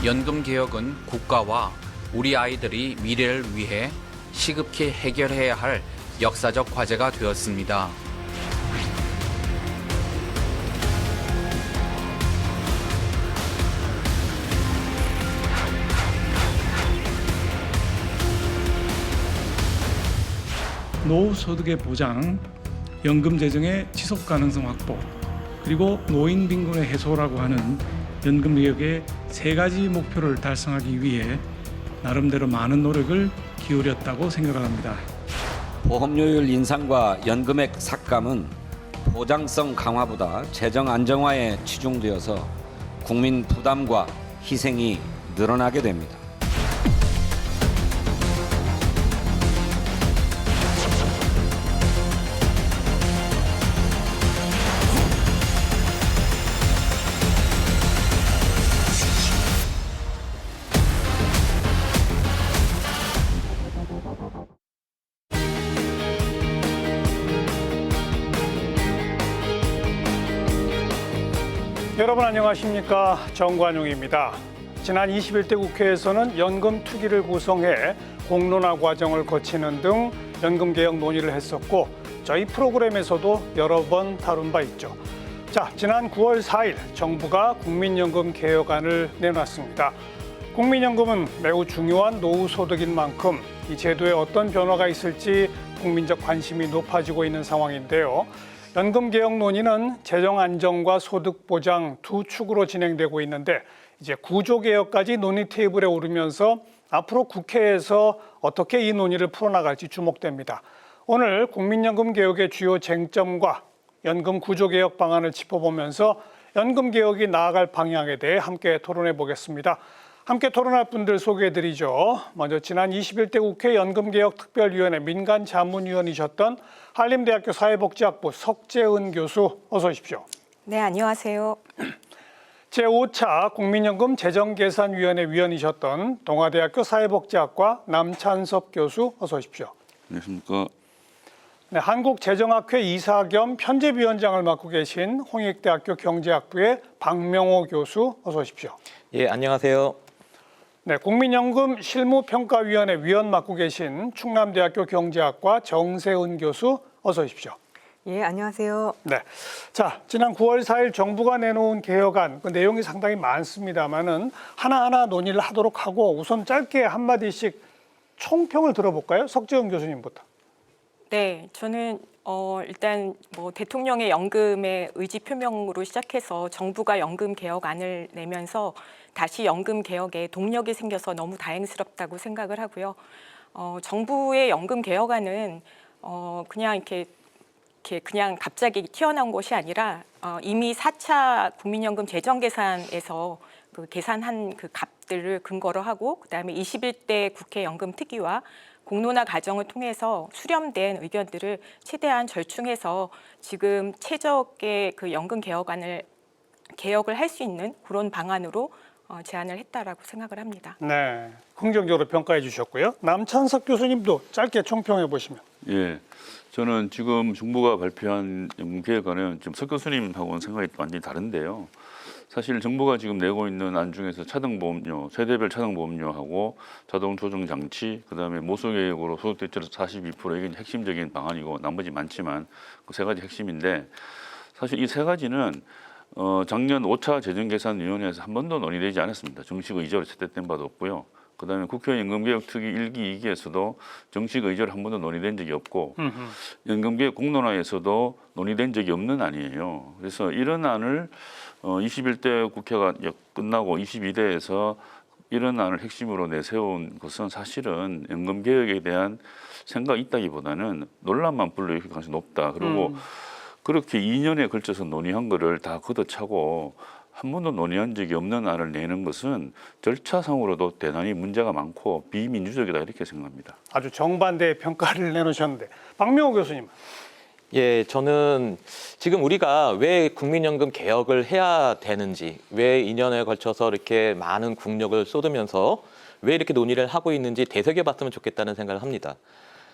연금 개혁은 국가와 우리 아이들이 미래를 위해 시급히 해결해야 할 역사적 과제가 되었습니다. 노후소득의 보장, 연금 재정의 지속 가능성 확보, 그리고 노인 빈곤의 해소라고 하는 연금 개혁의 세 가지 목표를 달성하기 위해 나름대로 많은 노력을 기울였다고 생각합니다. 보험료율 인상과 연금액 삭감은 보장성 강화보다 재정 안정화에 치중되어서 국민 부담과 희생이 늘어나게 됩니다. 여러분 안녕하십니까? 정관용입니다. 지난 21대 국회에서는 연금 투기를 구성해 공론화 과정을 거치는 등 연금 개혁 논의를 했었고 저희 프로그램에서도 여러 번 다룬 바 있죠. 자, 지난 9월 4일 정부가 국민연금 개혁안을 내놨습니다. 국민연금은 매우 중요한 노후소득인 만큼 이 제도에 어떤 변화가 있을지 국민적 관심이 높아지고 있는 상황인데요. 연금 개혁 논의는 재정 안정과 소득 보장 두 축으로 진행되고 있는데 이제 구조 개혁까지 논의 테이블에 오르면서 앞으로 국회에서 어떻게 이 논의를 풀어나갈지 주목됩니다. 오늘 국민연금 개혁의 주요 쟁점과 연금 구조 개혁 방안을 짚어보면서 연금 개혁이 나아갈 방향에 대해 함께 토론해 보겠습니다. 함께 토론할 분들 소개해드리죠. 먼저 지난 21대 국회 연금개혁특별위원회 민간자문위원이셨던 한림대학교 사회복지학부 석재은 교수 어서 오십시오. 네, 안녕하세요. 제5차 국민연금 재정계산위원회 위원이셨던 동아대학교 사회복지학과 남찬섭 교수 어서 오십시오. 안녕하십니까. 네, 한국재정학회 이사 겸 편집위원장을 맡고 계신 홍익대학교 경제학부의 박명호 교수 어서 오십시오. 예, 안녕하세요. 네, 국민연금 실무평가위원회 위원 맡고 계신 충남대학교 경제학과 정세은 교수 어서 오십시오. 예, 안녕하세요. 네, 자 지난 9월 4일 정부가 내놓은 개혁안 그 내용이 상당히 많습니다만은 하나하나 논의를 하도록 하고 우선 짧게 한 마디씩 총평을 들어볼까요? 석재은 교수님부터. 네, 저는 일단 뭐 대통령의 연금의 의지 표명으로 시작해서 정부가 연금 개혁안을 내면서 다시 연금 개혁에 동력이 생겨서 너무 다행스럽다고 생각을 하고요. 정부의 연금 개혁안은 그냥 이렇게 그냥 갑자기 튀어나온 것이 아니라 이미 4차 국민연금 재정계산에서 그 계산한 그 값들을 근거로 하고 그다음에 21대 국회 연금 특위와 공론화 과정을 통해서 수렴된 의견들을 최대한 절충해서 지금 최적의 그 연금 개혁을 할 수 있는 그런 방안으로 제안을 했다라고 생각을 합니다. 네, 긍정적으로 평가해 주셨고요. 남찬석 교수님도 짧게 총평해 보시면. 예, 저는 지금 정부가 발표한 연금 개혁안은 지금 석 교수님하고는 생각이 완전히 다른데요. 사실 정부가 지금 내고 있는 안 중에서 차등보험료, 세대별 차등보험료하고 자동 조정 장치, 그다음에 모소개혁으로 소득 대체로 42% 이게 핵심적인 방안이고 나머지 많지만 그 세 가지 핵심인데 사실 이 세 가지는 작년 5차 재정계산위원회에서 한 번도 논의되지 않았습니다. 정식 의제로 채택된 바도 없고요. 그다음에 국회 연금개혁특위 1기, 2기에서도 정식 의제로 한 번도 논의된 적이 없고 연금개혁 공론화에서도 논의된 적이 없는 안이에요. 그래서 이런 안을 21대 국회가 끝나고 22대에서 이런 안을 핵심으로 내세운 것은 사실은 연금개혁에 대한 생각이 있다기보다는 논란만 불러일으킬 가능성이 높다. 그리고 그렇게 2년에 걸쳐서 논의한 거를 다 걷어차고 한 번도 논의한 적이 없는 안을 내는 것은 절차상으로도 대단히 문제가 많고 비민주적이다 이렇게 생각합니다. 아주 정반대의 평가를 내놓으셨는데 박명호 교수님. 예, 저는 지금 우리가 왜 국민연금 개혁을 해야 되는지, 왜 2년에 걸쳐서 이렇게 많은 국력을 쏟으면서 왜 이렇게 논의를 하고 있는지 되새겨봤으면 좋겠다는 생각을 합니다.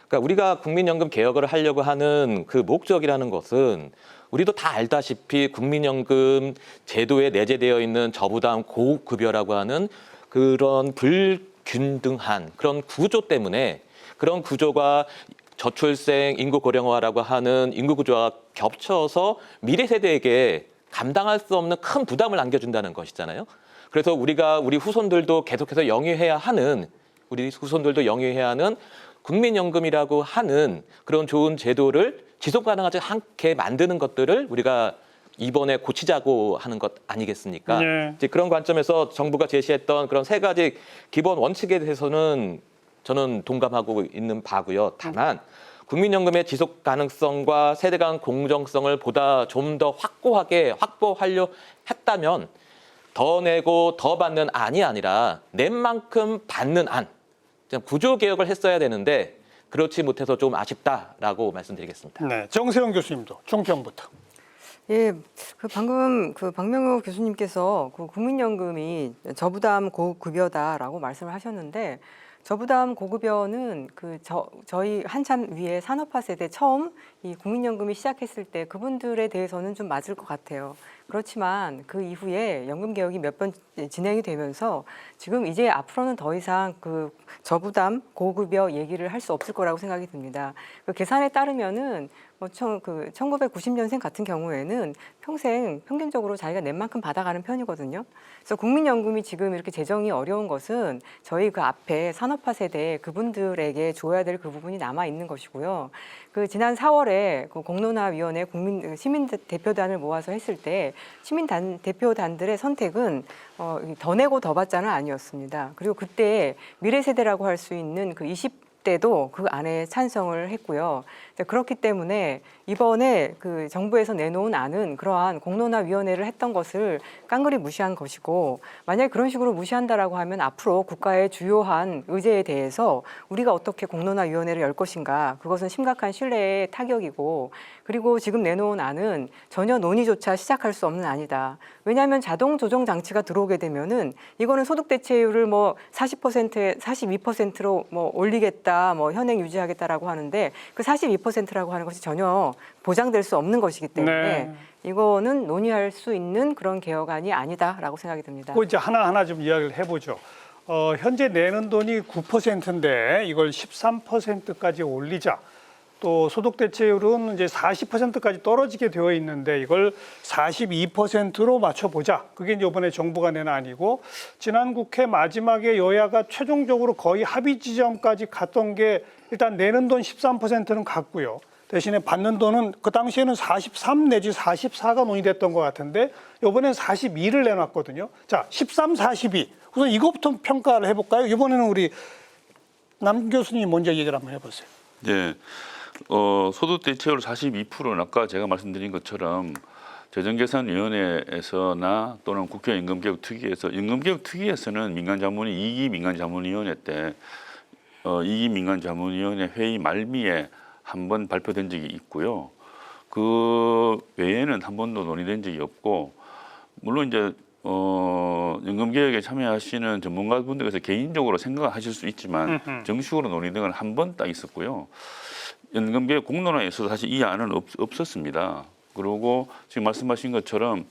그러니까 우리가 국민연금 개혁을 하려고 하는 그 목적이라는 것은 우리도 다 알다시피 국민연금 제도에 내재되어 있는 저부담 고급여라고 하는 그런 불균등한 그런 구조 때문에 그런 구조가 저출생, 인구 고령화라고 하는 인구 구조와 겹쳐서 미래 세대에게 감당할 수 없는 큰 부담을 안겨준다는 것이잖아요. 그래서 우리 후손들도 계속해서 영위해야 하는 국민연금이라고 하는 그런 좋은 제도를 지속 가능하지 않게 만드는 것들을 우리가 이번에 고치자고 하는 것 아니겠습니까? 네. 이제 그런 관점에서 정부가 제시했던 그런 세 가지 기본 원칙에 대해서는 저는 동감하고 있는 바고요. 다만 국민연금의 지속 가능성과 세대 간 공정성을 보다 좀 더 확고하게 확보하려 했다면 더 내고 더 받는 안이 아니라 낸 만큼 받는 안, 구조 개혁을 했어야 되는데 그렇지 못해서 좀 아쉽다라고 말씀드리겠습니다. 네, 정세영 교수님도 총평부터. 예, 방금 박명호 교수님께서 국민연금이 저부담 고급여다라고 말씀을 하셨는데 저부담 고급여는 저희 한참 위에 산업화 세대 처음 이 국민연금이 시작했을 때 그분들에 대해서는 좀 맞을 것 같아요. 그렇지만 그 이후에 연금 개혁이 몇 번 진행이 되면서 지금 이제 앞으로는 더 이상 저부담 고급여 얘기를 할 수 없을 거라고 생각이 듭니다. 그 계산에 따르면은 1990년생 같은 경우에는 평생 평균적으로 자기가 낸 만큼 받아가는 편이거든요. 그래서 국민연금이 지금 이렇게 재정이 어려운 것은 저희 그 앞에 산업화 세대 그분들에게 줘야 될 그 부분이 남아 있는 것이고요. 지난 4월에 공론화위원회 시민 대표단을 모아서 했을 때 시민 대표단들의 선택은 더 내고 더 받자는 아니었습니다. 그리고 그때 미래 세대라고 할 수 있는 20대도 그 안에 찬성을 했고요. 그렇기 때문에 이번에 정부에서 내놓은 안은 그러한 공론화위원회를 했던 것을 깡그리 무시한 것이고 만약에 그런 식으로 무시한다라고 하면 앞으로 국가의 주요한 의제에 대해서 우리가 어떻게 공론화위원회를 열 것인가 그것은 심각한 신뢰의 타격이고 그리고 지금 내놓은 안은 전혀 논의조차 시작할 수 없는 안이다. 왜냐하면 자동 조정 장치가 들어오게 되면은 이거는 소득 대체율을 40%에 42%로 올리겠다, 현행 유지하겠다라고 하는데 그 42%라고 하는 것이 전혀 보장될 수 없는 것이기 때문에 네. 이거는 논의할 수 있는 그런 개혁안이 아니다라고 생각이 듭니다. 이제 하나하나 좀 이야기를 해보죠. 현재 내는 돈이 9%인데 이걸 13%까지 올리자. 또 소득 대체율은 이제 40%까지 떨어지게 되어 있는데 이걸 42%로 맞춰보자. 그게 이제 이번에 정부가 낸 안이고 지난 국회 마지막에 여야가 최종적으로 거의 합의 지점까지 갔던 게 일단 내는 돈 13%는 갔고요. 대신에 받는 돈은 그 당시에는 43 내지 44가 논의됐던 것 같은데 이번엔 42를 내놨거든요. 자, 13, 42. 우선 이것부터 평가를 해볼까요? 이번에는 우리 남 교수님이 먼저 얘기를 한번 해보세요. 네. 소득 대체율 42%는 아까 제가 말씀드린 것처럼 재정계산위원회에서나 또는 국회 임금개혁특위에서 임금개혁특위에서는 민간자문위 2기 민간자문위원회 때 2기 민간자문위원회 회의 말미에 한 번 발표된 적이 있고요. 그 외에는 한 번도 논의된 적이 없고 물론 이제 연금개혁에 참여하시는 전문가분들께서 개인적으로 생각하실 수 있지만 정식으로 논의된 건 한 번 딱 있었고요. 연금개혁 공론화에서도 사실 이 안은 없었습니다. 그리고 지금 말씀하신 것처럼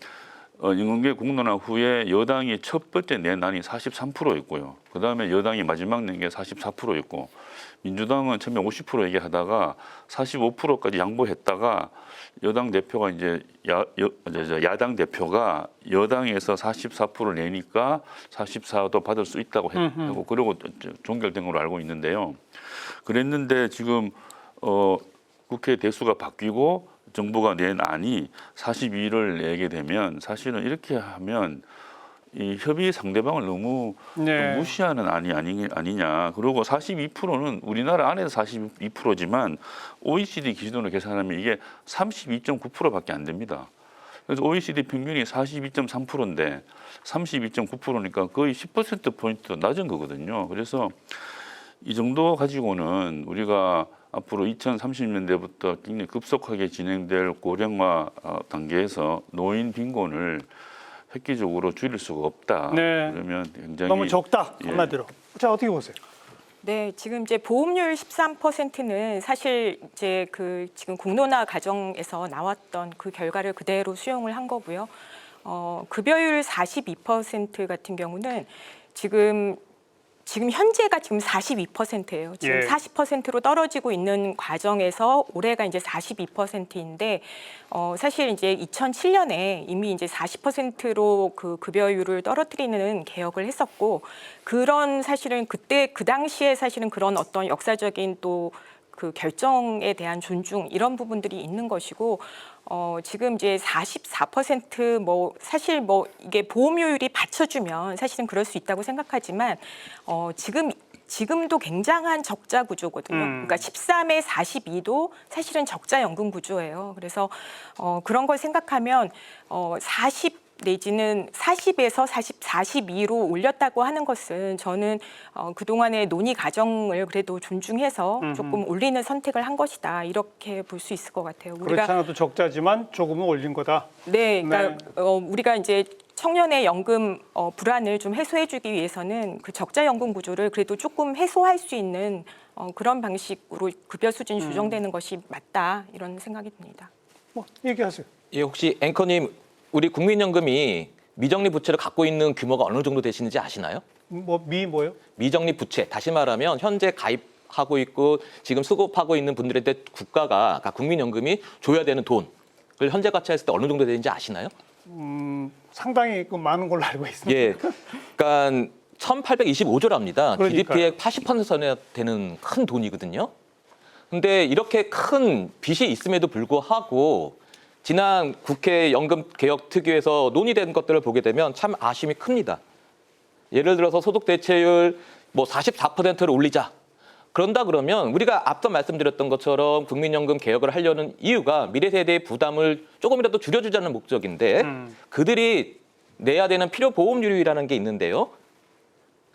연금개혁 공론화 후에 여당이 첫 번째 낸 안이 43%였고요. 그다음에 여당이 마지막 낸 게 44%였고 민주당은 처음에 50% 얘기하다가 45%까지 양보했다가 여당 대표가 이제 야당 대표가 여당에서 44% 내니까 44도 받을 수 있다고 했고 그리고 종결된 걸로 알고 있는데요. 그랬는데 지금 국회 대수가 바뀌고 정부가 낸 안이 42를 내게 되면 사실은 이렇게 하면 이 협의 상대방을 너무 네. 무시하는 안이 아니냐. 그리고 42%는 우리나라 안에서 42%지만 OECD 기준으로 계산하면 이게 32.9%밖에 안 됩니다. 그래서 OECD 평균이 42.3%인데 32.9%니까 거의 10%포인트 낮은 거거든요. 그래서 이 정도 가지고는 우리가 앞으로 2030년대부터 굉장히 급속하게 진행될 고령화 단계에서 노인 빈곤을 획기적으로 줄일 수가 없다. 네. 그러면 굉장히 너무 적다 한마디로. 자, 어떻게 보세요? 네, 지금 이제 보험료율 13%는 사실 이제 지금 공론화 과정에서 나왔던 그 결과를 그대로 수용을 한 거고요. 급여율 42% 같은 경우는 지금 현재가 지금 42%예요. 지금 예. 40%로 떨어지고 있는 과정에서 올해가 이제 42%인데 사실 이제 2007년에 이미 이제 40%로 그 급여율을 떨어뜨리는 개혁을 했었고 그런 사실은 그때 그 당시에 사실은 그런 어떤 역사적인 또 그 결정에 대한 존중 이런 부분들이 있는 것이고 지금 이제 44% 사실 이게 보험료율이 받쳐주면 사실은 그럴 수 있다고 생각하지만 지금도 굉장한 적자 구조거든요. 그러니까 13에 42도 사실은 적자 연금 구조예요. 그래서 그런 걸 생각하면 40 내지는 40에서 42로 올렸다고 하는 것은 저는 그동안의 논의 과정을 그래도 존중해서 조금 올리는 선택을 한 것이다. 이렇게 볼 수 있을 것 같아요. 그렇지 않아도 적자지만 조금은 올린 거다. 네, 그러니까 우리가 이제 청년의 연금 불안을 좀 해소해주기 위해서는 그 적자 연금 구조를 그래도 조금 해소할 수 있는 그런 방식으로 급여 수준이 조정되는 것이 맞다 이런 생각이 듭니다. 얘기하세요. 예, 혹시 앵커님 우리 국민연금이 미적립 부채를 갖고 있는 규모가 어느 정도 되시는지 아시나요? 뭐요? 미적립 부채, 다시 말하면 현재 가입하고 있고 지금 수급하고 있는 분들한테 국가가, 그러니까 국민연금이 줘야 되는 돈을 현재 가치했을 때 어느 정도 되는지 아시나요? 상당히 많은 걸로 알고 있습니다. 예, 그러니까 1,825조랍니다. 그러니까요. GDP의 80%나 되는 큰 돈이거든요. 근데 이렇게 큰 빚이 있음에도 불구하고 지난 국회 연금개혁특위에서 논의된 것들을 보게 되면 참 아쉬움이 큽니다. 예를 들어서 소득 대체율 44%를 올리자. 그런다 그러면 우리가 앞서 말씀드렸던 것처럼 국민연금 개혁을 하려는 이유가 미래 세대의 부담을 조금이라도 줄여주자는 목적인데 그들이 내야 되는 필요보험료율이라는 게 있는데요.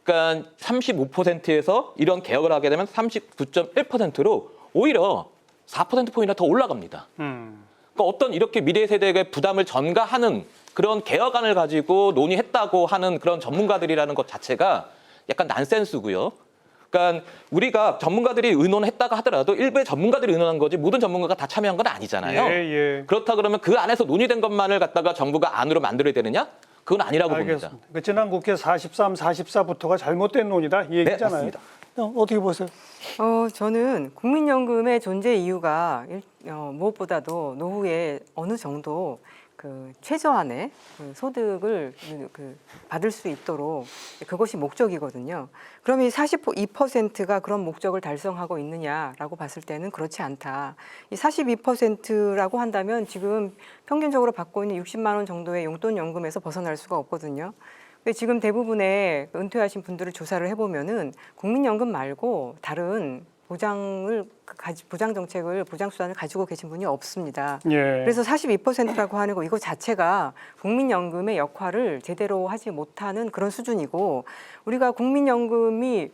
그러니까 35%에서 이런 개혁을 하게 되면 39.1%로 오히려 4%포인트나 더 올라갑니다. 그러니까 어떤 이렇게 미래 세대의 부담을 전가하는 그런 개혁안을 가지고 논의했다고 하는 그런 전문가들이라는 것 자체가 약간 난센스고요. 그러니까 우리가 전문가들이 의논했다가 하더라도 일부의 전문가들이 의논한 거지 모든 전문가가 다 참여한 건 아니잖아요. 예. 그렇다 그러면 그 안에서 논의된 것만을 갖다가 정부가 안으로 만들어야 되느냐? 그건 아니라고 알겠습니다. 봅니다. 그 지난 국회 43, 44부터가 잘못된 논의다 이 얘기잖아요. 맞습니다. 어떻게 보세요? 저는 국민연금의 존재 이유가 무엇보다도 노후에 어느 정도 그 최저한의 소득을 받을 수 있도록 그것이 목적이거든요. 그럼 이 42%가 그런 목적을 달성하고 있느냐라고 봤을 때는 그렇지 않다. 이 42%라고 한다면 지금 평균적으로 받고 있는 60만 원 정도의 용돈 연금에서 벗어날 수가 없거든요. 지금 대부분의 은퇴하신 분들을 조사를 해보면은 국민연금 말고 다른 보장 정책을 보장 수단을 가지고 계신 분이 없습니다. 예. 그래서 42%라고 하는 거 이거 자체가 국민연금의 역할을 제대로 하지 못하는 그런 수준이고 우리가 국민연금을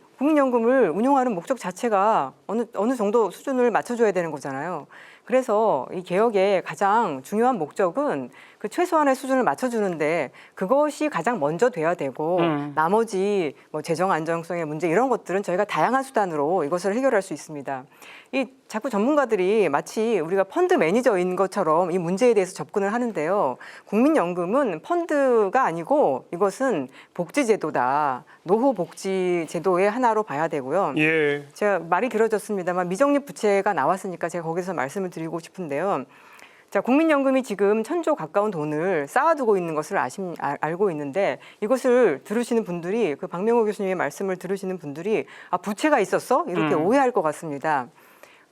운용하는 목적 자체가 어느 정도 수준을 맞춰줘야 되는 거잖아요. 그래서 이 개혁의 가장 중요한 목적은 그 최소한의 수준을 맞춰주는데 그것이 가장 먼저 돼야 되고 나머지 재정 안정성의 문제 이런 것들은 저희가 다양한 수단으로 이것을 해결할 수 있습니다. 이 자꾸 전문가들이 마치 우리가 펀드 매니저인 것처럼 이 문제에 대해서 접근을 하는데요. 국민연금은 펀드가 아니고 이것은 복지제도다. 노후복지제도의 하나로 봐야 되고요. 예. 제가 말이 길어졌습니다만 미적립 부채가 나왔으니까 제가 거기서 말씀을 드리고 싶은데요. 자, 국민연금이 지금 1,000조 가까운 돈을 쌓아두고 있는 것을 알고 있는데 이것을 들으시는 분들이 그 박명호 교수님의 말씀을 들으시는 분들이 부채가 있었어? 이렇게 오해할 것 같습니다.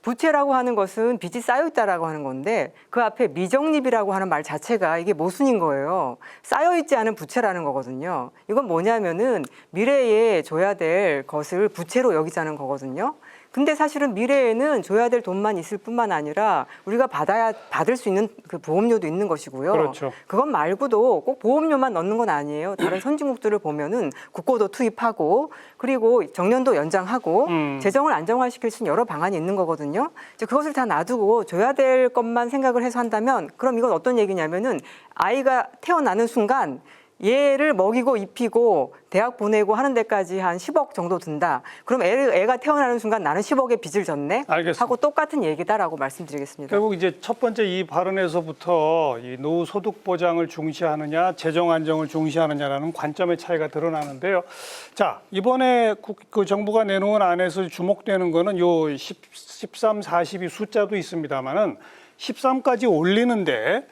부채라고 하는 것은 빚이 쌓여있다라고 하는 건데 그 앞에 미적립이라고 하는 말 자체가 이게 모순인 거예요. 쌓여있지 않은 부채라는 거거든요. 이건 뭐냐면은 미래에 줘야 될 것을 부채로 여기자는 거거든요. 근데 사실은 미래에는 줘야 될 돈만 있을 뿐만 아니라 우리가 받을 수 있는 그 보험료도 있는 것이고요. 그렇죠. 그것 말고도 꼭 보험료만 넣는 건 아니에요. 다른 선진국들을 보면은 국고도 투입하고 그리고 정년도 연장하고 재정을 안정화시킬 수 있는 여러 방안이 있는 거거든요. 이제 그것을 다 놔두고 줘야 될 것만 생각을 해서 한다면 그럼 이건 어떤 얘기냐면은 아이가 태어나는 순간 얘를 먹이고 입히고 대학 보내고 하는 데까지 한 10억 정도 든다. 그럼 애가 태어나는 순간 나는 10억의 빚을 졌네? 알겠습니다. 하고 똑같은 얘기다라고 말씀드리겠습니다. 결국 이제 첫 번째 이 발언에서부터 이 노후 소득 보장을 중시하느냐, 재정 안정을 중시하느냐라는 관점의 차이가 드러나는데요. 자, 이번에 그 정부가 내놓은 안에서 주목되는 거는 요 13, 42 숫자도 있습니다만은 13까지 올리는데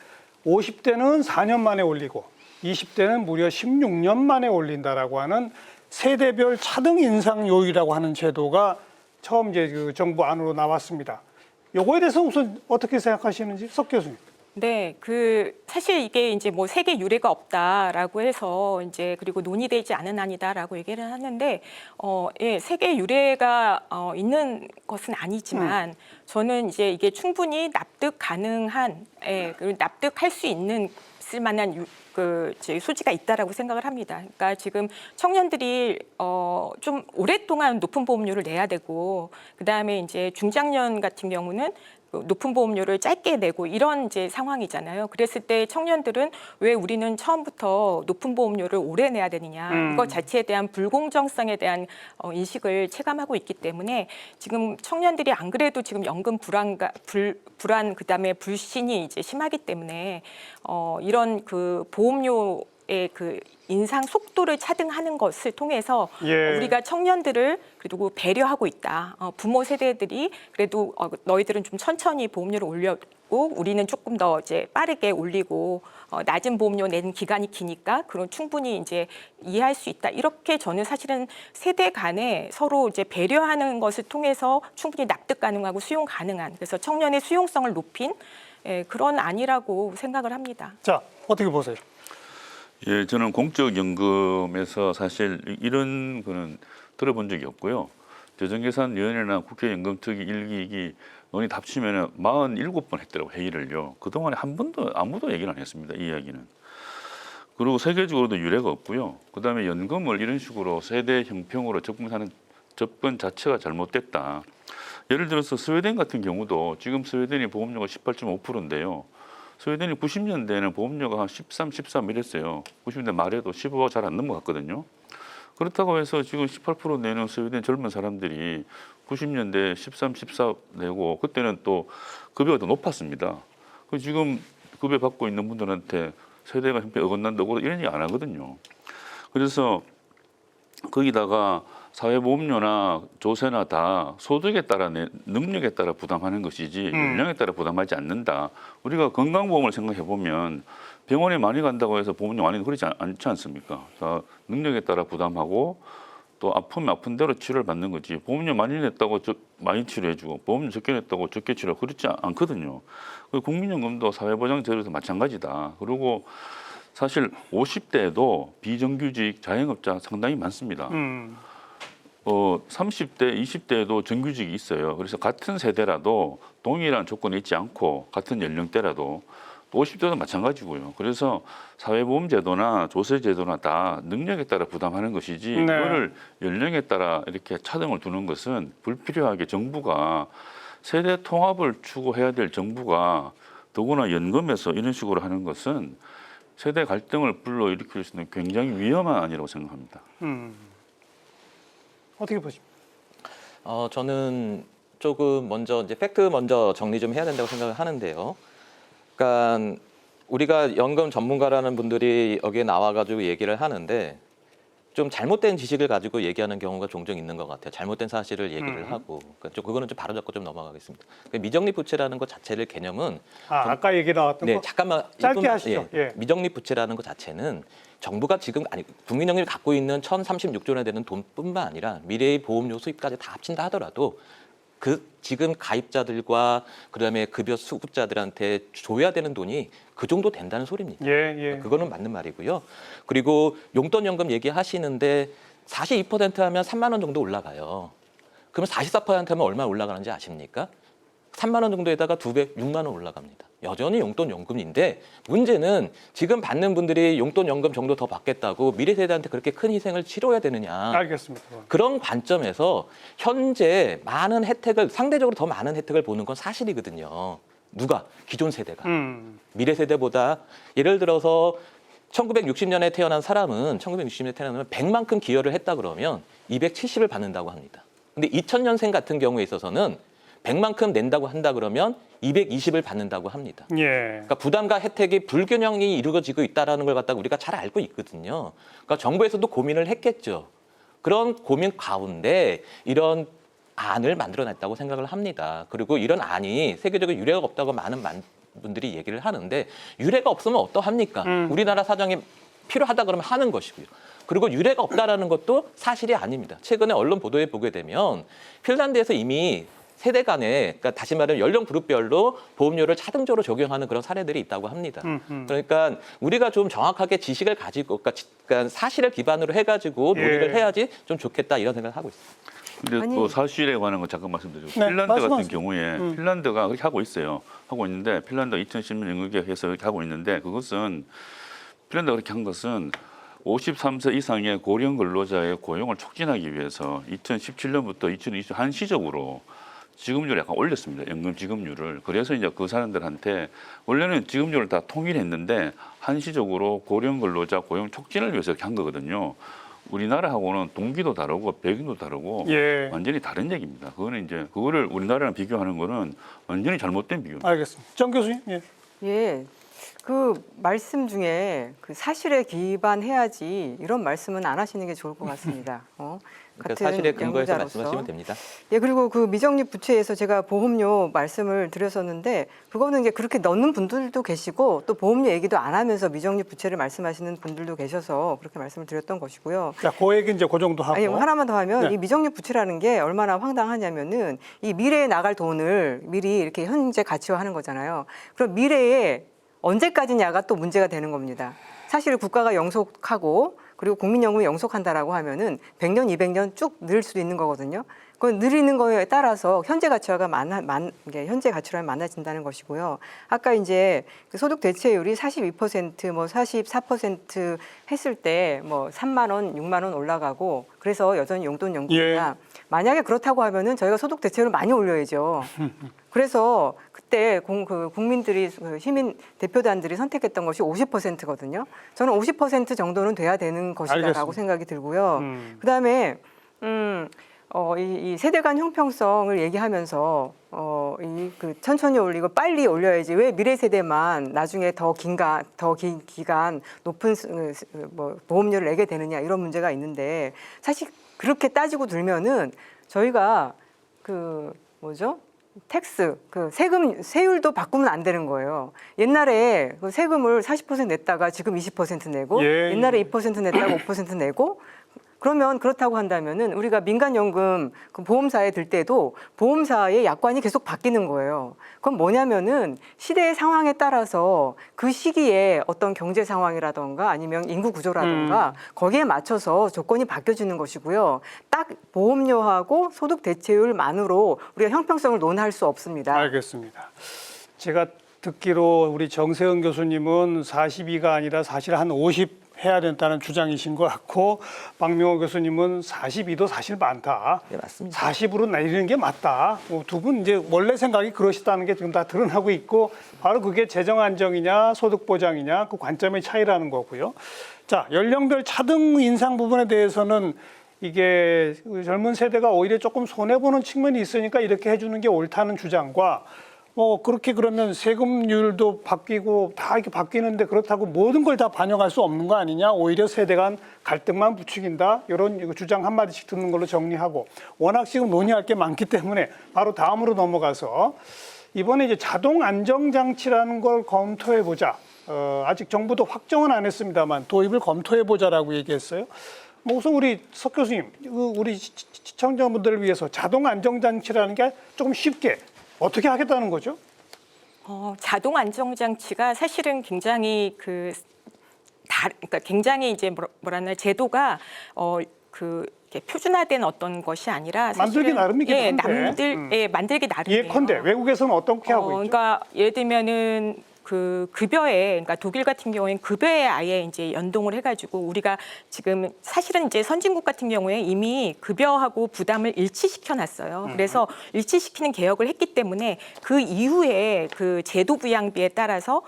50대는 4년 만에 올리고 20대는 무려 16년 만에 올린다라고 하는 세대별 차등 인상 요율이라고 하는 제도가 처음 이제 그 정부 안으로 나왔습니다. 요거에 대해서 우선 어떻게 생각하시는지 석 교수님. 네, 사실 이게 이제 뭐 세계 유례가 없다라고 해서 이제 그리고 논의되지 않은 안이다라고 얘기를 하는데, 예, 세계 유례가 있는 것은 아니지만 저는 이제 이게 충분히 납득 가능한, 예, 그리고 납득할 수 있는 쓸만한 소지가 있다라고 생각을 합니다. 그러니까 지금 청년들이 좀 오랫동안 높은 보험료를 내야 되고, 그 다음에 이제 중장년 같은 경우는 높은 보험료를 짧게 내고 이런 이제 상황이잖아요. 그랬을 때 청년들은 왜 우리는 처음부터 높은 보험료를 오래 내야 되느냐, 이것 자체에 대한 불공정성에 대한 인식을 체감하고 있기 때문에 지금 청년들이 안 그래도 지금 연금 불안 그다음에 불신이 이제 심하기 때문에 이런 그 보험료의 그 인상 속도를 차등하는 것을 통해서 예. 우리가 청년들을 그리고 배려하고 있다. 부모 세대들이 그래도 너희들은 좀 천천히 보험료를 올렸고 우리는 조금 더 이제 빠르게 올리고 낮은 보험료 낸 기간이 기니까 그런 충분히 이제 이해할 수 있다. 이렇게 저는 사실은 세대 간에 서로 이제 배려하는 것을 통해서 충분히 납득 가능하고 수용 가능한, 그래서 청년의 수용성을 높인, 예, 그런 안이라고 생각을 합니다. 자, 어떻게 보세요? 예, 저는 공적연금에서 사실 이런 거는 들어본 적이 없고요. 재정계산위원회나 국회 연금특위 1기기 논의 합치면 47번 했더라고요, 회의를요. 그동안에 한 번도 아무도 얘기를 안 했습니다, 이 이야기는. 그리고 세계적으로도 유례가 없고요. 그다음에 연금을 이런 식으로 세대 형평으로 접근하는 접근 자체가 잘못됐다. 예를 들어서 스웨덴 같은 경우도 지금 스웨덴이 보험료가 18.5%인데요. 스웨덴이 90년대에는 보험료가 한 13, 13 이랬어요. 90년대 말에도 15가 잘 안 넘어갔거든요. 그렇다고 해서 지금 18% 내는 스웨덴 젊은 사람들이 90년대 13, 14 내고 그때는 또 급여가 더 높았습니다. 지금 급여 받고 있는 분들한테 세대가 형편이 어긋난다고 이런 얘기 안 하거든요. 그래서 거기다가 사회보험료나 조세나 다 소득에 따라 능력에 따라 부담하는 것이지 연령에 따라 부담하지 않는다. 우리가 건강보험을 생각해 보면 병원에 많이 간다고 해서 보험료 많이 그렇지 않지 않습니까? 다 능력에 따라 부담하고 또 아프면 아픈 대로 치료를 받는 거지. 보험료 많이 냈다고 많이 치료해주고 보험료 적게 냈다고 적게 치료 그렇지 않거든요. 국민연금도 사회보장제도에서 마찬가지다. 그리고 사실 50대에도 비정규직 자영업자 상당히 많습니다. 30대, 20대에도 정규직이 있어요. 그래서 같은 세대라도 동일한 조건이 있지 않고 같은 연령대라도 50대도 마찬가지고요. 그래서 사회보험제도나 조세제도나 다 능력에 따라 부담하는 것이지 네. 이거를 연령에 따라 이렇게 차등을 두는 것은 불필요하게 정부가 세대 통합을 추구해야 될 정부가 더구나 연금에서 이런 식으로 하는 것은 세대 갈등을 불러일으킬 수 있는 굉장히 위험한 안이라고 생각합니다. 어떻게 보십니까? 저는 조금 먼저 이제 팩트 먼저 정리 좀 해야 된다고 생각을 하는데요. 그러니까 우리가 연금 전문가라는 분들이 여기에 나와가지고 얘기를 하는데 좀 잘못된 지식을 가지고 얘기하는 경우가 종종 있는 것 같아요. 잘못된 사실을 얘기를 하고 그러니까 그거는 좀 바로잡고 좀 넘어가겠습니다. 그러니까 미적립 부채라는 것 자체를 개념은 아까 얘기 나왔던 네, 거 잠깐만 짧게 하시죠. 예. 미적립 부채라는 것 자체는 정부가 지금 국민연금이 갖고 있는 1,036조 원에 되는 돈뿐만 아니라 미래의 보험료 수입까지 다 합친다 하더라도 그 지금 가입자들과 그다음에 급여 수급자들한테 줘야 되는 돈이 그 정도 된다는 소리입니다. 예. 그거는 맞는 말이고요. 그리고 용돈연금 얘기하시는데 42% 하면 3만 원 정도 올라가요. 그러면 44% 하면 얼마 올라가는지 아십니까? 3만 원 정도에다가 2배, 6만 원 올라갑니다. 여전히 용돈연금인데 문제는 지금 받는 분들이 용돈연금 정도 더 받겠다고 미래 세대한테 그렇게 큰 희생을 치러야 되느냐. 알겠습니다. 그런 관점에서 현재 많은 혜택을 상대적으로 더 많은 혜택을 보는 건 사실이거든요. 누가? 기존 세대가. 미래 세대보다 예를 들어서 1960년에 태어난 사람은 1960년에 태어나면 100만큼 기여를 했다 그러면 270을 받는다고 합니다. 근데 2000년생 같은 경우에 있어서는 100만큼 낸다고 한다 그러면 220을 받는다고 합니다. 예. 그러니까 부담과 혜택이 불균형이 이루어지고 있다는 걸 갖다가 우리가 잘 알고 있거든요. 그러니까 정부에서도 고민을 했겠죠. 그런 고민 가운데 이런 안을 만들어냈다고 생각을 합니다. 그리고 이런 안이 세계적으로 유례가 없다고 많은 분들이 얘기를 하는데 유례가 없으면 어떠합니까? 우리나라 사정이 필요하다 그러면 하는 것이고요. 그리고 유례가 없다라는 것도 사실이 아닙니다. 최근에 언론 보도에 보게 되면 핀란드에서 이미 세대 간에, 그러니까 다시 말하면 연령 그룹별로 보험료를 차등적으로 적용하는 그런 사례들이 있다고 합니다. 그러니까 우리가 좀 정확하게 지식을 가지고, 그러니까 사실을 기반으로 해가지고 논의를 해야지 좀 좋겠다 이런 생각을 하고 있습니다. 근데 아니. 또 사실에 관한 거 잠깐 말씀드리고 네, 핀란드 같은 말씀하세요. 경우에 핀란드가 그렇게 하고 있어요. 하고 있는데 핀란드가 2010년 연구개혁해서 이렇게 하고 있는데 그것은 핀란드가 그렇게 한 것은 53세 이상의 고령 근로자의 고용을 촉진하기 위해서 2017년부터 2020년 한시적으로 지급률을 약간 올렸습니다. 연금 지급률을. 그래서 이제 그 사람들한테 원래는 지급률을 다 통일했는데 한시적으로 고령 근로자 고용 촉진을 위해서 이렇게 한 거거든요. 우리나라하고는 동기도 다르고 배경도 다르고 예. 완전히 다른 얘기입니다. 그거는 이제 그거를 우리나라랑 비교하는 거는 완전히 잘못된 비교입니다. 알겠습니다. 정 교수님. 예. 예. 그 말씀 중에 그 사실에 기반해야지 이런 말씀은 안 하시는 게 좋을 것 같습니다. 그러니까 사실에 근거해서 연구자로서. 말씀하시면 됩니다. 예, 그리고 그 미적립 부채에서 제가 보험료 말씀을 드렸었는데 그거는 이제 그렇게 넣는 분들도 계시고 또 보험료 얘기도 안 하면서 미적립 부채를 말씀하시는 분들도 계셔서 그렇게 말씀을 드렸던 것이고요. 자, 그 얘기 이제 그 정도 하고. 아니, 뭐 하나만 더 하면 네. 이 미적립 부채라는 게 얼마나 황당하냐면은 이 미래에 나갈 돈을 미리 이렇게 현재 가치화하는 거잖아요. 그럼 미래에 언제까지냐가 또 문제가 되는 겁니다. 사실 국가가 영속하고 그리고 국민연금이 영속한다라고 하면은 100년, 200년 쭉 늘 수도 있는 거거든요. 그건 늘리는 거에 따라서 현재 가치화가 현재 가치화가 많아진다는 것이고요. 아까 이제 그 소득 대체율이 42%, 뭐 44% 했을 때 뭐 3만 원, 6만 원 올라가고 그래서 여전히 용돈 연금이다. 만약에 그렇다고 하면은 저희가 소득 대체율을 많이 올려야죠. 그래서 그때 국민들이 시민 대표단들이 선택했던 것이 50%거든요. 저는 50% 정도는 돼야 되는 것이다라고 알겠습니다. 생각이 들고요. 그다음에 이 세대 간 형평성을 얘기하면서 이 그 천천히 올리고 빨리 올려야지 왜 미래 세대만 나중에 더 긴 기간 높은 뭐 보험료를 내게 되느냐 이런 문제가 있는데 사실 그렇게 따지고 들면은 저희가 그 뭐죠? 텍스, 그 세율도 바꾸면 안 되는 거예요. 옛날에 그 세금을 40% 냈다가 지금 20% 내고, 예. 옛날에 2% 냈다가 5% 내고, 그러면 그렇다고 한다면은 우리가 민간연금 그 보험사에 들 때도 보험사의 약관이 계속 바뀌는 거예요. 그건 뭐냐면은 시대의 상황에 따라서 그 시기에 어떤 경제 상황이라던가 아니면 인구 구조라던가 거기에 맞춰서 조건이 바뀌어지는 것이고요. 딱 보험료하고 소득 대체율만으로 우리가 형평성을 논할 수 없습니다. 알겠습니다. 제가 듣기로 우리 정세은 교수님은 42가 아니라 사실 한 50 해야 된다는 주장이신 것 같고 박명호 교수님은 42도 사실 많다. 네, 맞습니다. 40으로 내리는 게 맞다. 두 분 이제 원래 생각이 그러시다는 게 지금 다 드러나고 있고 바로 그게 재정 안정이냐 소득 보장이냐 그 관점의 차이라는 거고요. 자, 연령별 차등 인상 부분에 대해서는 이게 젊은 세대가 오히려 조금 손해보는 측면이 있으니까 이렇게 해주는 게 옳다는 주장과 그렇게 그러면 세금률도 바뀌고 다 이렇게 바뀌는데 그렇다고 모든 걸 다 반영할 수 없는 거 아니냐? 오히려 세대 간 갈등만 부추긴다. 이런 주장 한마디씩 듣는 걸로 정리하고 워낙 지금 논의할 게 많기 때문에 바로 다음으로 넘어가서 이번에 이제 자동 안정장치라는 걸 검토해 보자. 아직 정부도 확정은 안 했습니다만 도입을 검토해 보자라고 얘기했어요. 우선 우리 석 교수님, 우리 시청자분들을 위해서 자동 안정장치라는 게 조금 쉽게 어떻게 하겠다는 거죠? 자동 안정장치가 사실은 굉장히 그러니까 굉장히 이제 뭐라나 제도가 이렇게 표준화된 어떤 것이 아니라 만들기 나름이긴 한데. 만들기 나름이에요. 예컨대 외국에서는 어떻게 하고 있죠? 그러니까 예를 들면은 그 급여에, 그러니까 독일 같은 경우에는 급여에 아예 이제 연동을 해가지고 우리가 지금 사실은 이제 선진국 같은 경우에 이미 급여하고 부담을 일치시켜 놨어요. 그래서 일치시키는 개혁을 했기 때문에 그 이후에 그 제도 부양비에 따라서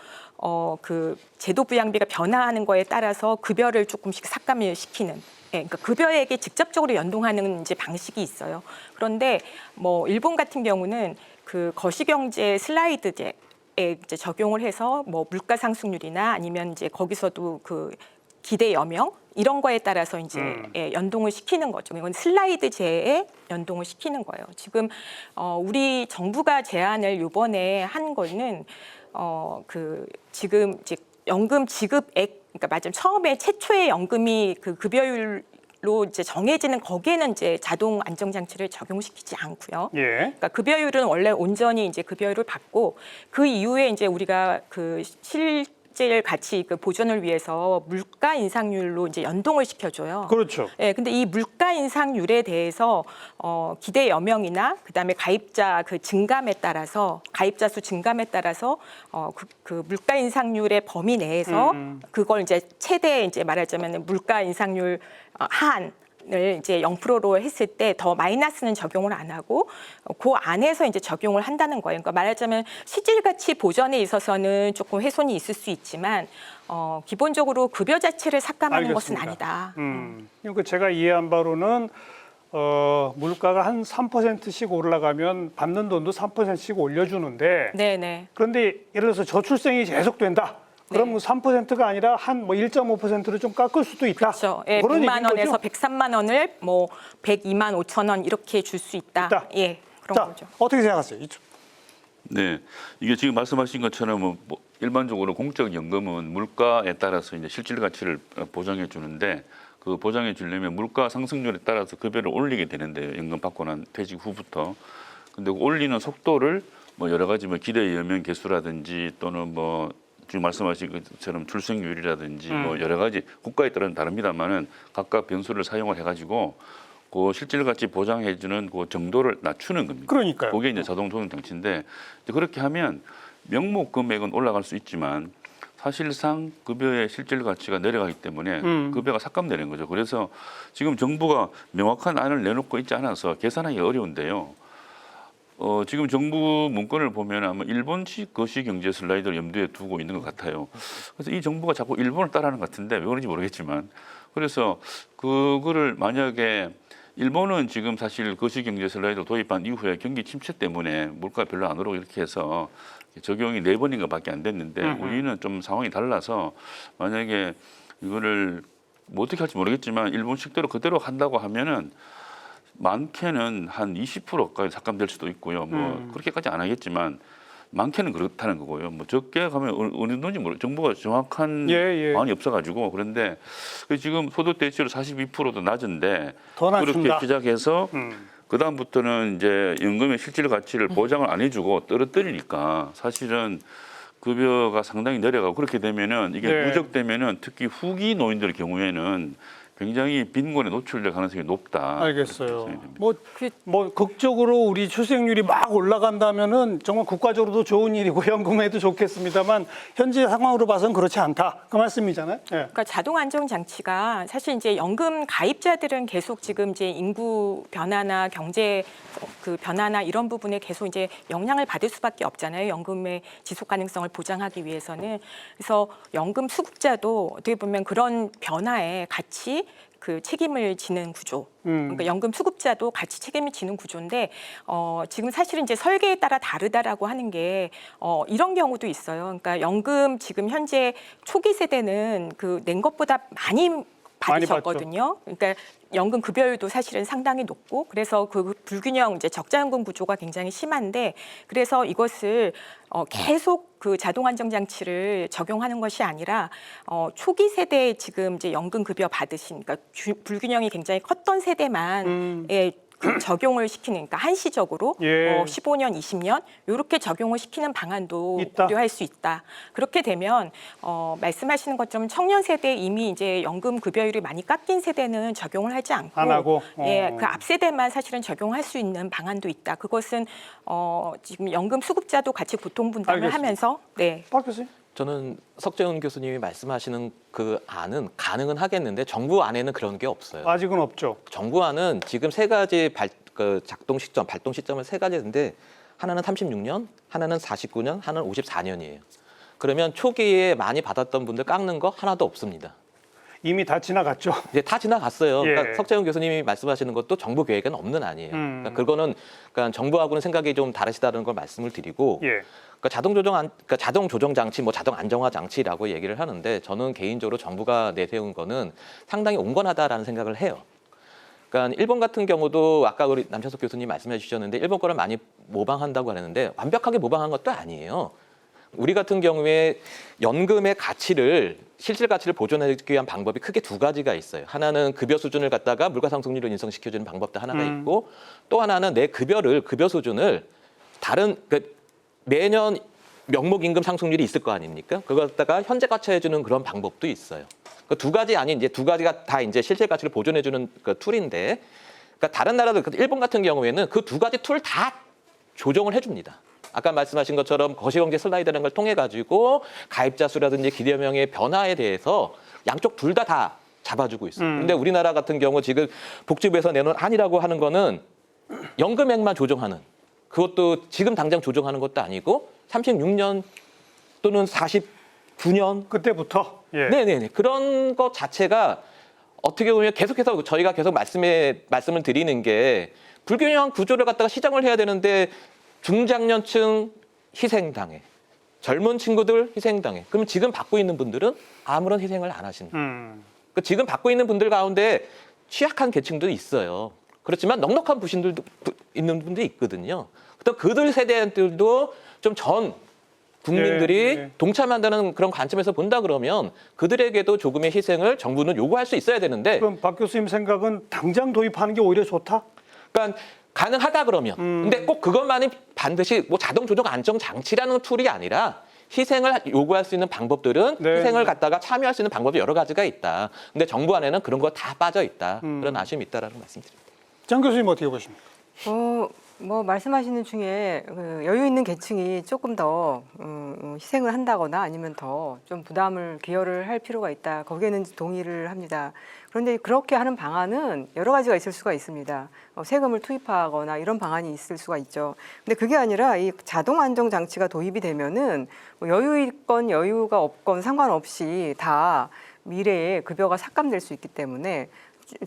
그 제도 부양비가 변화하는 거에 따라서 급여를 조금씩 삭감을 시키는. 예, 그러니까 급여액에 직접적으로 연동하는 이제 방식이 있어요. 그런데 뭐 일본 같은 경우는 그 거시경제 슬라이드제 이제 적용을 해서 뭐 물가 상승률이나 아니면 이제 거기서도 그 기대 여명 이런 거에 따라서 이제 예, 연동을 시키는 거죠. 이건 슬라이드제에 연동을 시키는 거예요. 지금 우리 정부가 제안을 이번에 한 거는 그 지금 이제 연금 지급액, 그러니까 맞으면 처음에 최초의 연금이 그 급여율 로 이제 정해지는 거기에는 이제 자동 안정장치를 적용시키지 않고요. 예. 그러니까 급여율은 원래 온전히 이제 급여율을 받고 그 이후에 이제 우리가 그 실질 가치 그 보존을 위해서 물가 인상률로 이제 연동을 시켜줘요. 그렇죠. 예, 근데 이 물가 인상률에 대해서 기대 여명이나 그다음에 가입자 그 증감에 따라서 가입자 수 증감에 따라서 그 물가 인상률의 범위 내에서 그걸 이제 최대 이제 말하자면 물가 인상률 한을 이제 0%로 했을 때 더 마이너스는 적용을 안 하고 그 안에서 이제 적용을 한다는 거예요. 그러니까 말하자면 실질 가치 보전에 있어서는 조금 훼손이 있을 수 있지만 기본적으로 급여 자체를 삭감하는 것은 아니다. 그러니까 제가 이해한 바로는 물가가 한 3%씩 올라가면 받는 돈도 3%씩 올려주는데 네네. 그런데 예를 들어서 저출생이 계속된다. 그럼 3%가 아니라 한 뭐 1.5%로 좀 깎을 수도 있다. 그렇죠. 예, 그런 100만 원에서 거죠? 103만 원을 뭐 102만 5천 원 이렇게 줄 수 있다. 예, 그런 자, 거죠. 어떻게 생각하세요? 이쪽. 네, 이게 지금 말씀하신 것처럼 뭐 일반적으로 공적 연금은 물가에 따라서 이제 실질 가치를 보장해 주는데 그 보장해 주려면 물가 상승률에 따라서 급여를 올리게 되는데요. 연금 받고 난 퇴직 후부터. 근데 올리는 속도를 뭐 여러 가지 뭐 기대 여명 개수라든지 또는 뭐 지금 말씀하신 것처럼 출생률이라든지 뭐 여러 가지 국가에 따라는 다릅니다만은 각각 변수를 사용을 해가지고 그 실질 가치 보장해주는 그 정도를 낮추는 겁니다. 그러니까요. 그게 이제 자동 조정 장치인데 이제 그렇게 하면 명목 금액은 올라갈 수 있지만 사실상 급여의 실질 가치가 내려가기 때문에 급여가 삭감되는 거죠. 그래서 지금 정부가 명확한 안을 내놓고 있지 않아서 계산하기 어려운데요. 지금 정부 문건을 보면 아마 일본식 거시경제 슬라이드를 염두에 두고 있는 것 같아요. 그래서 이 정부가 자꾸 일본을 따라하는 것 같은데 왜 그런지 모르겠지만 그래서 그거를 만약에 일본은 지금 사실 거시경제 슬라이드를 도입한 이후에 경기 침체 때문에 물가 별로 안 오르고 이렇게 해서 적용이 4번인가밖에 안 됐는데 우리는 좀 상황이 달라서 만약에 이거를 뭐 어떻게 할지 모르겠지만 일본식대로 그대로 한다고 하면은 많게는 한 20%까지 삭감될 수도 있고요. 뭐 그렇게까지 안 하겠지만 많게는 그렇다는 거고요. 뭐 적게 가면 어느 정도인지 모르. 정부가 정확한 안이 없어가지고 그런데 지금 소득 대체율 42%도 낮은데 더 낮춘다. 그렇게 시작해서 그 다음부터는 이제 연금의 실질 가치를 보장을 안 해주고 떨어뜨리니까 사실은 급여가 상당히 내려가고 그렇게 되면은 이게 누적되면은 특히 후기 노인들 경우에는 굉장히 빈곤에 노출될 가능성이 높다. 알겠어요. 뭐 극적으로 우리 출생률이 막 올라간다면은 정말 국가적으로도 좋은 일이고 연금에도 좋겠습니다만 현재 상황으로 봐서는 그렇지 않다. 그 말씀이잖아요. 예. 그러니까 자동 안정 장치가 사실 이제 연금 가입자들은 계속 지금 이제 인구 변화나 경제 그 변화나 이런 부분에 계속 이제 영향을 받을 수밖에 없잖아요. 연금의 지속 가능성을 보장하기 위해서는. 그래서 연금 수급자도 어떻게 보면 그런 변화에 같이 그 책임을 지는 구조. 그러니까 연금 수급자도 같이 책임을 지는 구조인데 지금 사실은 이제 설계에 따라 다르다라고 하는 게 이런 경우도 있어요. 그러니까 연금 지금 현재 초기 세대는 그 낸 것보다 많이 받으셨거든요. 그러니까 연금 급여율도 사실은 상당히 높고 그래서 그 불균형 이제 적자연금 구조가 굉장히 심한데 그래서 이것을 계속 그 자동 안정 장치를 적용하는 것이 아니라 초기 세대에 지금 이제 연금 급여 받으신 그러니까 불균형이 굉장히 컸던 세대만 적용을 시키는, 그러니까 한시적으로 예. 15년, 20년 이렇게 적용을 시키는 방안도 있다. 고려할 수 있다. 그렇게 되면 말씀하시는 것처럼 청년 세대 이미 이제 연금 급여율이 많이 깎인 세대는 적용을 하지 않고 안 하고? 예, 그 앞 세대만 사실은 적용할 수 있는 방안도 있다. 그것은 지금 연금 수급자도 같이 고통 분담을 알겠습니다. 하면서 네. 박 교수님. 저는 석재훈 교수님이 말씀하시는 그 안은 가능은 하겠는데 정부 안에는 그런 게 없어요. 아직은 없죠. 정부안은 지금 세 가지 작동 시점, 발동 시점은 세 가지인데 하나는 36년, 하나는 49년, 하나는 54년이에요. 그러면 초기에 많이 받았던 분들 깎는 거 하나도 없습니다. 이미 다 지나갔죠. 이제 다 지나갔어요. 예. 그러니까 석재훈 교수님이 말씀하시는 것도 정부 계획은 없는 아니에요. 그러니까 그거는 그러니까 정부하고는 생각이 좀 다르시다는 걸 말씀을 드리고, 예. 그러니까 자동 조정 장치, 뭐 자동 안정화 장치라고 얘기를 하는데 저는 개인적으로 정부가 내세운 거는 상당히 온건하다라는 생각을 해요. 그러니까 일본 같은 경우도 아까 우리 남찬석 교수님 말씀해 주셨는데 일본 거를 많이 모방한다고 하는데 완벽하게 모방한 것도 아니에요. 우리 같은 경우에 연금의 가치를 실질 가치를 보존하기 위한 방법이 크게 두 가지가 있어요. 하나는 급여 수준을 갖다가 물가상승률로 인정시켜주는 방법도 하나가 있고 또 하나는 내 급여 수준을 다른 매년 명목 임금 상승률이 있을 거 아닙니까? 그걸 갖다가 현재 가치해주는 그런 방법도 있어요. 그 두 가지 아닌 이제 두 가지가 다 이제 실질 가치를 보존해주는 그 툴인데, 그러니까 다른 나라들 일본 같은 경우에는 그 두 가지 툴 다 조정을 해줍니다. 아까 말씀하신 것처럼 거시경제 슬라이드라는 걸 통해 가지고 가입자 수라든지 기대명의 변화에 대해서 양쪽 둘 다 잡아주고 있어요. 근데 우리나라 같은 경우 지금 복지부에서 내놓은 안이라고 하는 거는 연금액만 조정하는, 그것도 지금 당장 조정하는 것도 아니고 36년 또는 49년 그때부터. 예. 네네네 그런 것 자체가 어떻게 보면 계속해서 저희가 계속 말씀을 드리는 게 불균형한 구조를 갖다가 시정을 해야 되는데 중장년층 희생당해, 젊은 친구들 희생당해. 그럼 지금 받고 있는 분들은 아무런 희생을 안 하시는 거예요. 지금 받고 있는 분들 가운데 취약한 계층도 있어요. 그렇지만 넉넉한 부신들도 있는 분들이 있거든요. 또 그들 세대들도 좀 전 국민들이 예. 동참한다는 그런 관점에서 본다 그러면 그들에게도 조금의 희생을 정부는 요구할 수 있어야 되는데, 그럼 박 교수님 생각은 당장 도입하는 게 오히려 좋다? 그러니까 가능하다 그러면 근데 꼭 그것만이 반드시 뭐 자동 조정 안정 장치라는 툴이 아니라 희생을 요구할 수 있는 방법들은 네. 희생을 갖다가 참여할 수 있는 방법이 여러 가지가 있다. 근데 정부 안에는 그런 거 다 빠져 있다. 그런 아쉬움이 있다라는 말씀드립니다. 장 교수님 어떻게 보십니까? 뭐 말씀하시는 중에 그 여유 있는 계층이 조금 더 희생을 한다거나 아니면 더 좀 부담을 기여를 할 필요가 있다. 거기에는 동의를 합니다. 그런데 그렇게 하는 방안은 여러 가지가 있을 수가 있습니다. 세금을 투입하거나 이런 방안이 있을 수가 있죠. 근데 그게 아니라 이 자동 안정 장치가 도입이 되면은 뭐 여유 있건 여유가 없건 상관없이 다 미래에 급여가 삭감될 수 있기 때문에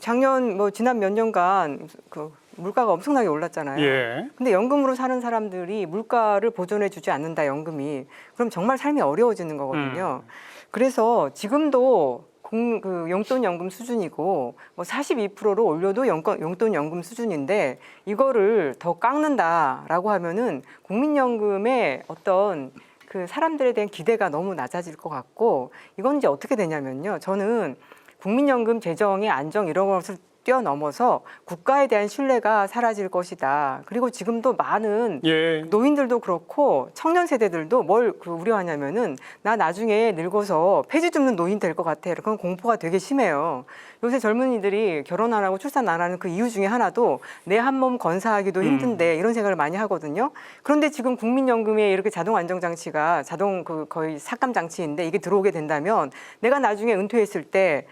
작년 뭐 지난 몇 년간 그 물가가 엄청나게 올랐잖아요. 예. 근데 연금으로 사는 사람들이 물가를 보존해 주지 않는다, 연금이. 그럼 정말 삶이 어려워지는 거거든요. 그래서 지금도 그 용돈연금 수준이고 뭐 42%로 올려도 용돈연금 수준인데 이거를 더 깎는다라고 하면은 국민연금의 어떤 그 사람들에 대한 기대가 너무 낮아질 것 같고, 이건 이제 어떻게 되냐면요. 저는 국민연금 재정의 안정 이런 것을 뛰어넘어서 국가에 대한 신뢰가 사라질 것이다. 그리고 지금도 많은 예. 노인들도 그렇고 청년 세대들도 뭘 우려하냐면은 나 나중에 늙어서 폐지 줍는 노인 될 것 같아. 그런 공포가 되게 심해요. 요새 젊은이들이 결혼 안 하고 출산 안 하는 그 이유 중에 하나도 내 한 몸 건사하기도 힘든데 이런 생각을 많이 하거든요. 그런데 지금 국민연금에 이렇게 자동 안정 장치가 자동 그 거의 삭감 장치인데 이게 들어오게 된다면 내가 나중에 은퇴했을 때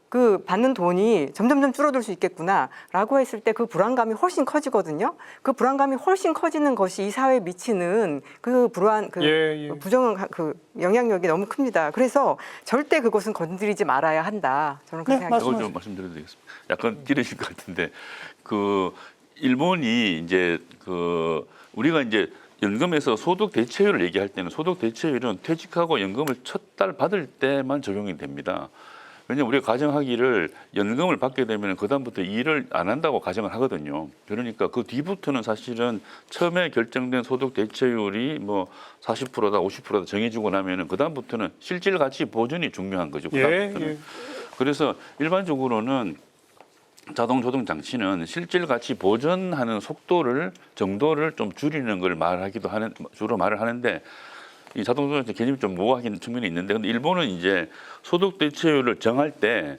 그 받는 돈이 점점점 줄어들 수 있겠구나라고 했을 때 그 불안감이 훨씬 커지거든요. 그 불안감이 훨씬 커지는 것이 이 사회에 미치는 그 불안, 부정은 그 영향력이 너무 큽니다. 그래서 절대 그것은 건드리지 말아야 한다. 저는 그렇게 생각합니다. 이거 좀 말씀드려도 되겠습니다. 약간 길으실 것 같은데 그 일본이 이제 그 우리가 이제 연금에서 소득 대체율을 얘기할 때는 소득 대체율은 퇴직하고 연금을 첫 달 받을 때만 적용이 됩니다. 왜냐하면 우리가 가정하기를 연금을 받게 되면 그다음부터 일을 안 한다고 가정을 하거든요. 그러니까 그 뒤부터는 사실은 처음에 결정된 소득 대체율이 뭐 40%다 50%다 정해지고 나면은 그다음부터는 실질 가치 보존이 중요한 거죠. 그다음부터는. 예. 그래서 일반적으로는 자동 조정 장치는 실질 가치 보전하는 속도를 정도를 좀 줄이는 걸 말하기도 하는 주로 말을 하는데 이 자동 조정 장치 개념이 좀 모호하긴 측면이 있는데 근데 일본은 이제 소득 대체율을 정할 때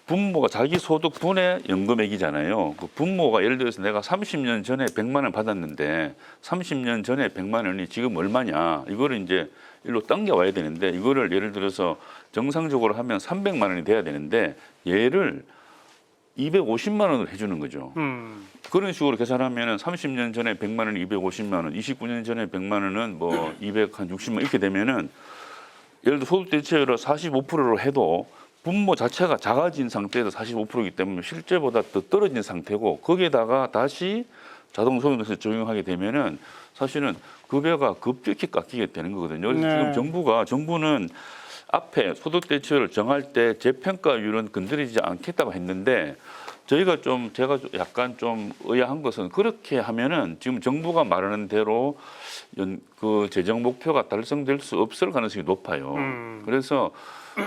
분모가 자기 소득 분의 연금액이잖아요. 그 분모가 예를 들어서 내가 30년 전에 100만 원 받았는데 30년 전에 100만 원이 지금 얼마냐 이거를 이제 일로 당겨 와야 되는데 이거를 예를 들어서 정상적으로 하면 300만 원이 돼야 되는데 얘를 250만 원을 해주는 거죠. 그런 식으로 계산하면 30년 전에 100만 원이 250만 원, 29년 전에 100만 원은 뭐 260만 원 이렇게 되면은 예를 들어 소득 대체율을 45%로 해도 분모 자체가 작아진 상태에서 45%이기 때문에 실제보다 더 떨어진 상태고 거기에다가 다시 자동 소득세를 적용하게 되면은 사실은 급여가 급격히 깎이게 되는 거거든요. 그래서 네. 지금 정부는 앞에 소득 대체율을 정할 때 재평가율은 건드리지 않겠다고 했는데 제가 약간 좀 의아한 것은 그렇게 하면은 지금 정부가 말하는 대로 그 재정 목표가 달성될 수 없을 가능성이 높아요. 그래서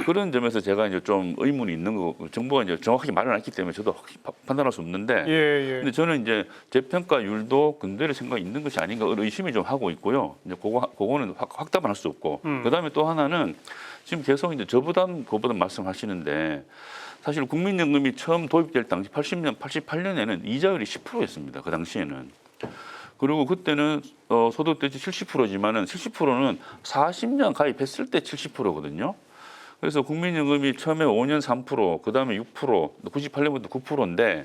그런 점에서 제가 이제 좀 의문이 있는 거고 정부가 이제 정확하게 말을 안 했기 때문에 저도 확실히 판단할 수 없는데 근데 저는 이제 재평가율도 건드릴 생각이 있는 것이 아닌가 의심이 좀 하고 있고요. 이제 그거는 확답은 할 수 없고 그다음에 또 하나는 지금 계속 이제 저부담 고부담 말씀하시는데 사실 국민연금이 처음 도입될 당시 88년에는 이자율이 10%였습니다. 그 당시에는. 그리고 그때는 소득 대체 70%지만은 70%는 40년 가입했을 때 70%거든요. 그래서 국민연금이 처음에 5년 3%, 그다음에 6%, 98년부터 9%인데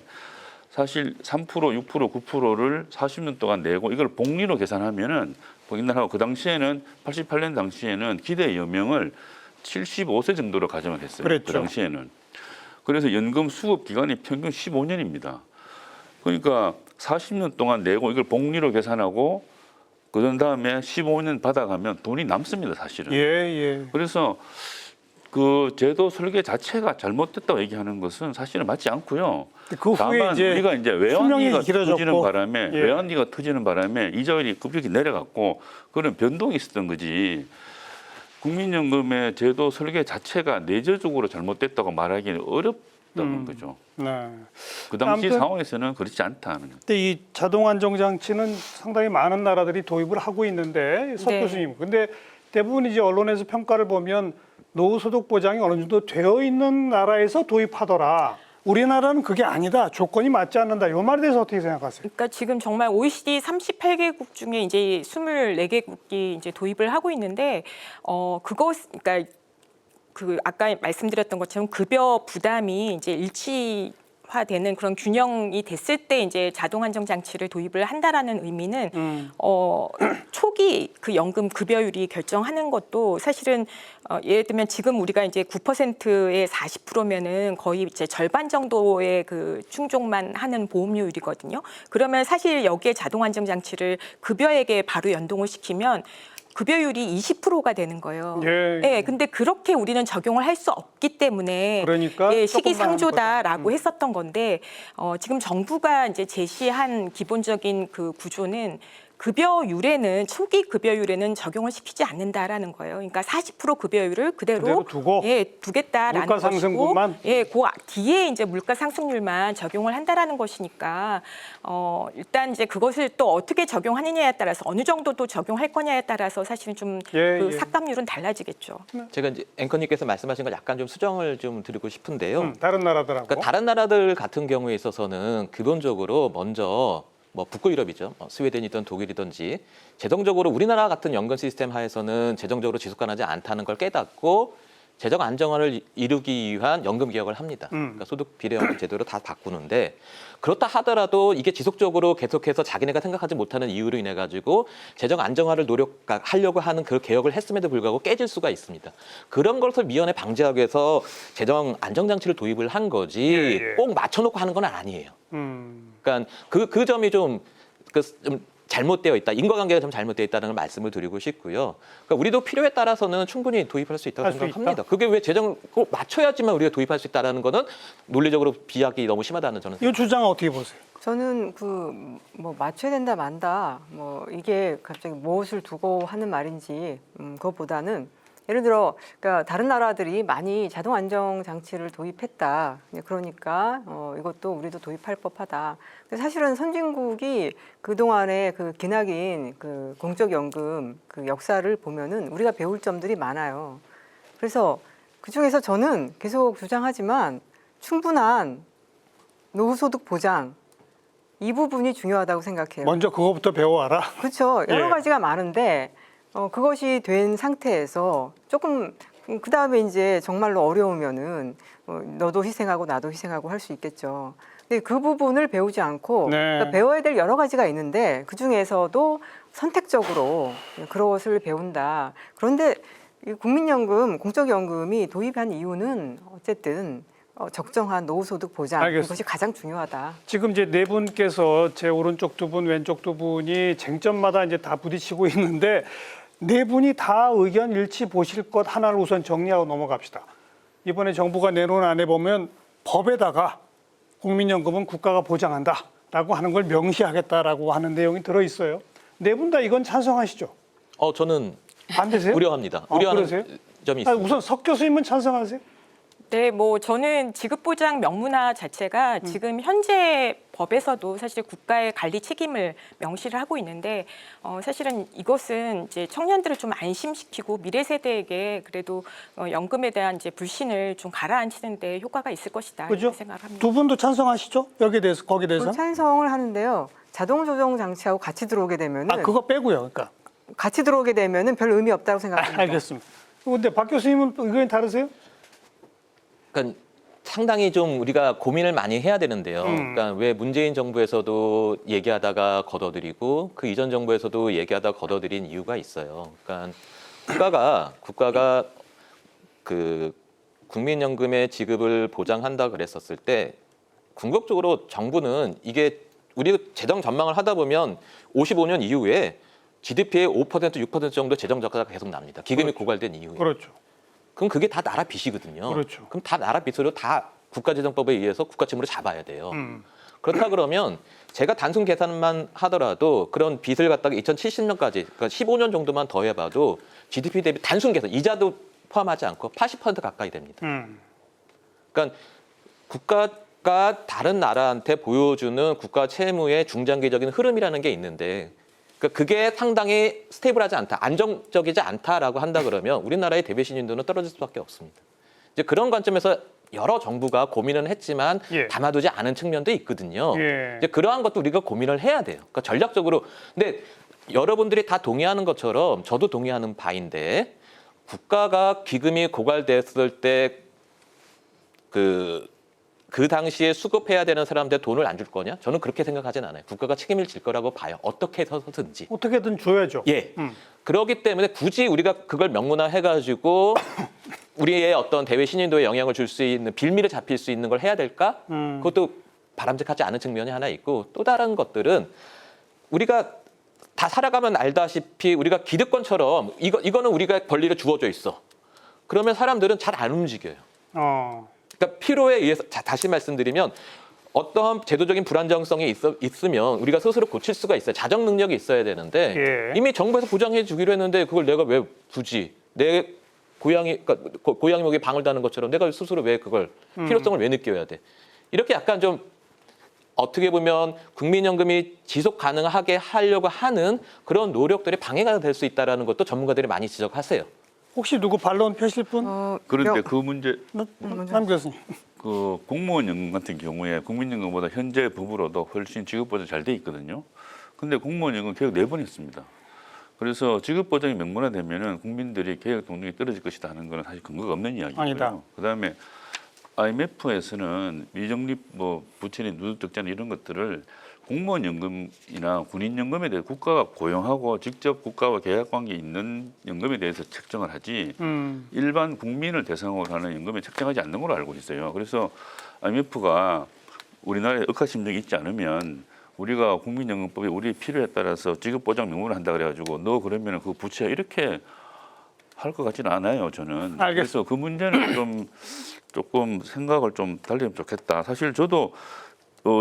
사실 3%, 6%, 9%를 40년 동안 내고 이걸 복리로 계산하면은 옛날하고 그 당시에는 88년 당시에는 기대 여명을 75세 정도로 가정을 했어요. 그랬죠. 그 당시에는. 그래서 연금 수급 기간이 평균 15년입니다. 그러니까 40년 동안 내고 이걸 복리로 계산하고 그런 다음에 15년 받아가면 돈이 남습니다, 사실은. 그래서 그 제도 설계 자체가 잘못됐다고 얘기하는 것은 사실은 맞지 않고요. 그 후에 다만 이제 우리가 이제 수명이 외환위가 터지는 바람에 이자율이 급격히 내려갔고 그런 변동이 있었던 거지. 국민연금의 제도 설계 자체가 내재적으로 잘못됐다고 말하기는 어렵다는 거죠. 네. 그 당시 아무튼 상황에서는 그렇지 않다는. 근데 이 자동 안정 장치는 상당히 많은 나라들이 도입을 하고 있는데 석 네. 교수님, 근데 대부분 이제 언론에서 평가를 보면 노후 소득 보장이 어느 정도 되어 있는 나라에서 도입하더라. 우리나라는 그게 아니다. 조건이 맞지 않는다. 이 말에 대해서 어떻게 생각하세요? 그러니까 지금 정말 OECD 38개국 중에 이제 24개국이 이제 도입을 하고 있는데 그러니까 그 아까 말씀드렸던 것처럼 급여 부담이 이제 일치화되는 그런 균형이 됐을 때 이제 자동 안정 장치를 도입을 한다라는 의미는 초기 그 연금 급여율이 결정하는 것도 사실은 예를 들면 지금 우리가 이제 9%에 40%면은 거의 이제 절반 정도의 그 충족만 하는 보험료율이거든요. 그러면 사실 여기에 자동 안정 장치를 급여액에 바로 연동을 시키면 급여율이 20%가 되는 거예요. 예. 근데 그렇게 우리는 적용을 할 수 없기 때문에 그러니까 시기상조다라고 했었던 건데 지금 정부가 이제 제시한 기본적인 그 구조는 급여율에는 초기 급여율에는 적용을 시키지 않는다라는 거예요. 그러니까 40% 급여율을 그대로 두고 두겠다라는 물가 상승분만? 것이고, 그 뒤에 이제 물가 상승률만 적용을 한다라는 것이니까 일단 이제 그것을 또 어떻게 적용하느냐에 따라서 어느 정도 또 적용할 거냐에 따라서 사실은 좀 그 삭감률은 달라지겠죠. 제가 이제 앵커님께서 말씀하신 걸 약간 좀 수정을 좀 드리고 싶은데요. 다른 나라들하고. 그러니까 다른 나라들 같은 경우에 있어서는 기본적으로 먼저 뭐 북구 유럽이죠. 스웨덴이든 독일이든지 재정적으로 우리나라 같은 연금 시스템 하에서는 재정적으로 지속 가능하지 않다는 걸 깨닫고 재정 안정화를 이루기 위한 연금 개혁을 합니다. 그러니까 소득 비례연금 제도로 다 바꾸는데 그렇다 하더라도 이게 지속적으로 계속해서 자기네가 생각하지 못하는 이유로 인해 가지고 재정 안정화를 하려고 하는 그 개혁을 했음에도 불구하고 깨질 수가 있습니다. 그런 것을 미연에 방지하기 위해서 재정 안정 장치를 도입을 한 거지 꼭 맞춰놓고 하는 건 아니에요. 그러니까 그 점이 좀 잘못되어 있다. 인과관계가 좀 잘못되어 있다는 걸 말씀을 드리고 싶고요. 그러니까 우리도 필요에 따라서는 충분히 도입할 수 있다고 생각합니다. 그게 왜 재정을 꼭 맞춰야지만 우리가 도입할 수 있다는 거는 논리적으로 비약이 너무 심하다는 저는 이 주장은 어떻게 보세요? 저는 뭐 맞춰야 된다 만다 뭐 이게 갑자기 무엇을 두고 하는 말인지 그것보다는 예를 들어 그러니까 다른 나라들이 많이 자동 안정 장치를 도입했다. 그러니까 이것도 우리도 도입할 법하다. 근데 사실은 선진국이 그동안의 그 기나긴 그 공적연금 그 역사를 보면은 우리가 배울 점들이 많아요. 그래서 그중에서 저는 계속 주장하지만 충분한 노후소득 보장 이 부분이 중요하다고 생각해요. 먼저 그거부터 배워와라. 그렇죠. 여러 예. 가지가 많은데 그것이 된 상태에서 조금 그 다음에 이제 정말로 어려우면은 너도 희생하고 나도 희생하고 할 수 있겠죠. 근데 그 부분을 배우지 않고 네. 그러니까 배워야 될 여러 가지가 있는데 그 중에서도 선택적으로 그것을 배운다. 그런데 이 국민연금, 공적연금이 도입한 이유는 어쨌든 적정한 노후소득 보장 알겠습니다. 이것이 가장 중요하다. 지금 이제 네 분께서 제 오른쪽 두 분, 왼쪽 두 분이 쟁점마다 이제 다 부딪히고 있는데 네 분이 다 의견 일치 보실 것 하나를 우선 정리하고 넘어갑시다. 이번에 정부가 내놓은 안에 보면 법에다가 국민연금은 국가가 보장한다라고 하는 걸 명시하겠다라고 하는 내용이 들어 있어요. 네 분 다 이건 찬성하시죠? 저는 반대세요? 우려합니다. 아, 우려하는 그러세요? 점이 있습니다. 우선 석 교수님은 찬성하세요? 네, 뭐 저는 지급보장 명문화 자체가 지금 현재 법에서도 사실 국가의 관리 책임을 명시를 하고 있는데 사실은 이것은 이제 청년들을 좀 안심시키고 미래 세대에게 그래도 연금에 대한 이제 불신을 좀 가라앉히는 데 효과가 있을 것이다 그죠? 이렇게 생각을 합니다. 두 분도 찬성하시죠? 여기에 대해서 거기에 대해서? 찬성을 하는데요. 자동 조정 장치하고 같이 들어오게 되면은 아 그거 빼고요. 그러니까. 같이 들어오게 되면은 별 의미 없다고 생각합니다. 알겠습니다. 근데 박 교수님은 또 의견이 다르세요? 그러니까 상당히 좀 우리가 고민을 많이 해야 되는데요. 그러니까 왜 문재인 정부에서도 얘기하다가 걷어들이고 그 이전 정부에서도 얘기하다가 걷어들인 이유가 있어요. 그러니까 국가가 그 국민연금의 지급을 보장한다 그랬었을 때 궁극적으로 정부는 이게 우리 재정 전망을 하다 보면 55년 이후에 GDP의 5% 6% 정도 재정 적자가 계속 납니다. 기금이 고갈된 이후에. 그렇죠. 그럼 그게 다 나라 빚이거든요. 그렇죠. 그럼 다 나라 빚으로 다 국가재정법에 의해서 국가채무를 잡아야 돼요. 그렇다 그러면 제가 단순 계산만 하더라도 그런 빚을 갖다가 2070년까지 그러니까 15년 정도만 더 해봐도 GDP 대비 단순 계산 이자도 포함하지 않고 80% 가까이 됩니다. 그러니까 국가가 다른 나라한테 보여주는 국가 채무의 중장기적인 흐름이라는 게 있는데 그러니까 그게 상당히 스테이블하지 않다, 안정적이지 않다라고 한다 그러면 우리나라의 대외 신인도는 떨어질 수밖에 없습니다. 이제 그런 관점에서 여러 정부가 고민은 했지만 예. 담아두지 않은 측면도 있거든요. 예. 이제 그러한 것도 우리가 고민을 해야 돼요. 그러니까 전략적으로. 근데 여러분들이 다 동의하는 것처럼 저도 동의하는 바인데 국가가 기금이 고갈됐을 때 그 당시에 수급해야 되는 사람한테 돈을 안 줄 거냐? 저는 그렇게 생각하진 않아요. 국가가 책임을 질 거라고 봐요. 어떻게 해서든지. 어떻게든 줘야죠. 예. 그렇기 때문에 굳이 우리가 그걸 명문화해가지고 우리의 어떤 대외 신인도에 영향을 줄 수 있는 빌미를 잡힐 수 있는 걸 해야 될까? 그것도 바람직하지 않은 측면이 하나 있고 또 다른 것들은 우리가 다 살아가면 알다시피 우리가 기득권처럼 이거는 우리가 권리를 주어져 있어. 그러면 사람들은 잘 안 움직여요. 그러니까 필요에 의해서 다시 말씀드리면 어떠한 제도적인 불안정성이 있으면 우리가 스스로 고칠 수가 있어요. 자정 능력이 있어야 되는데 예. 이미 정부에서 보장해 주기로 했는데 그걸 내가 왜 굳이 내 고양이 그러니까 고양이 목에 방울 다는 것처럼 내가 스스로 왜 그걸 필요성을 왜 느껴야 돼? 이렇게 약간 좀 어떻게 보면 국민연금이 지속 가능하게 하려고 하는 그런 노력들이 방해가 될 수 있다는 것도 전문가들이 많이 지적하세요. 혹시 누구 반론 펴실 분? 그런데 그 문제 남 교수님. 그 공무원 연금 같은 경우에 국민연금보다 현재 법으로도 훨씬 지급보장 잘 돼 있거든요. 근데 공무원 연금 개혁 4번 했습니다. 그래서 지급보장이 명문화되면은 국민들이 개혁 동력이 떨어질 것이다 하는 거는 사실 근거가 없는 이야기고요. 아니다. 그다음에 IMF에서는 미적립 부채나 누적적자 이런 것들을 공무원 연금이나 군인 연금에 대해 국가가 고용하고 직접 국가와 계약 관계 있는 연금에 대해서 책정을 하지 일반 국민을 대상으로 하는 연금에 책정하지 않는 걸로 알고 있어요. 그래서 IMF가 우리나라에 억하심정이 있지 않으면 우리가 국민연금법이 우리의 필요에 따라서 지급보장 명문을 한다 그래가지고 너 그러면 그 부채 이렇게 할 것 같지는 않아요. 저는. 알겠습니다. 그래서 그 문제는 조금 생각을 좀 달리면 좋겠다. 사실 저도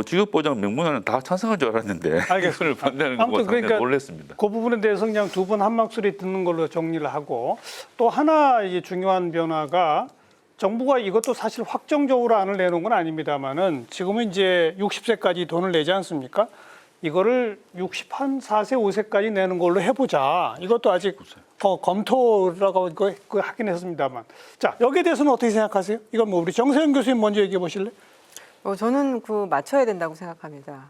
직업보장 명문화는 다 찬성할 줄 알았는데 그걸 반대하는 거 보고 아무튼 상당히 그러니까 놀랐습니다. 그 부분에 대해서 그냥 두 분 한 목소리 듣는 걸로 정리를 하고 또 하나 이제 중요한 변화가 정부가 이것도 사실 확정적으로 안을 내놓은 건 아닙니다만은 지금은 이제 60세까지 돈을 내지 않습니까? 이거를 64세, 5세까지 내는 걸로 해보자. 이것도 아직 검토라고 하긴 했습니다만. 자, 여기에 대해서는 어떻게 생각하세요? 이건 뭐 우리 정세영 교수님 먼저 얘기해 보실래요? 저는 맞춰야 된다고 생각합니다.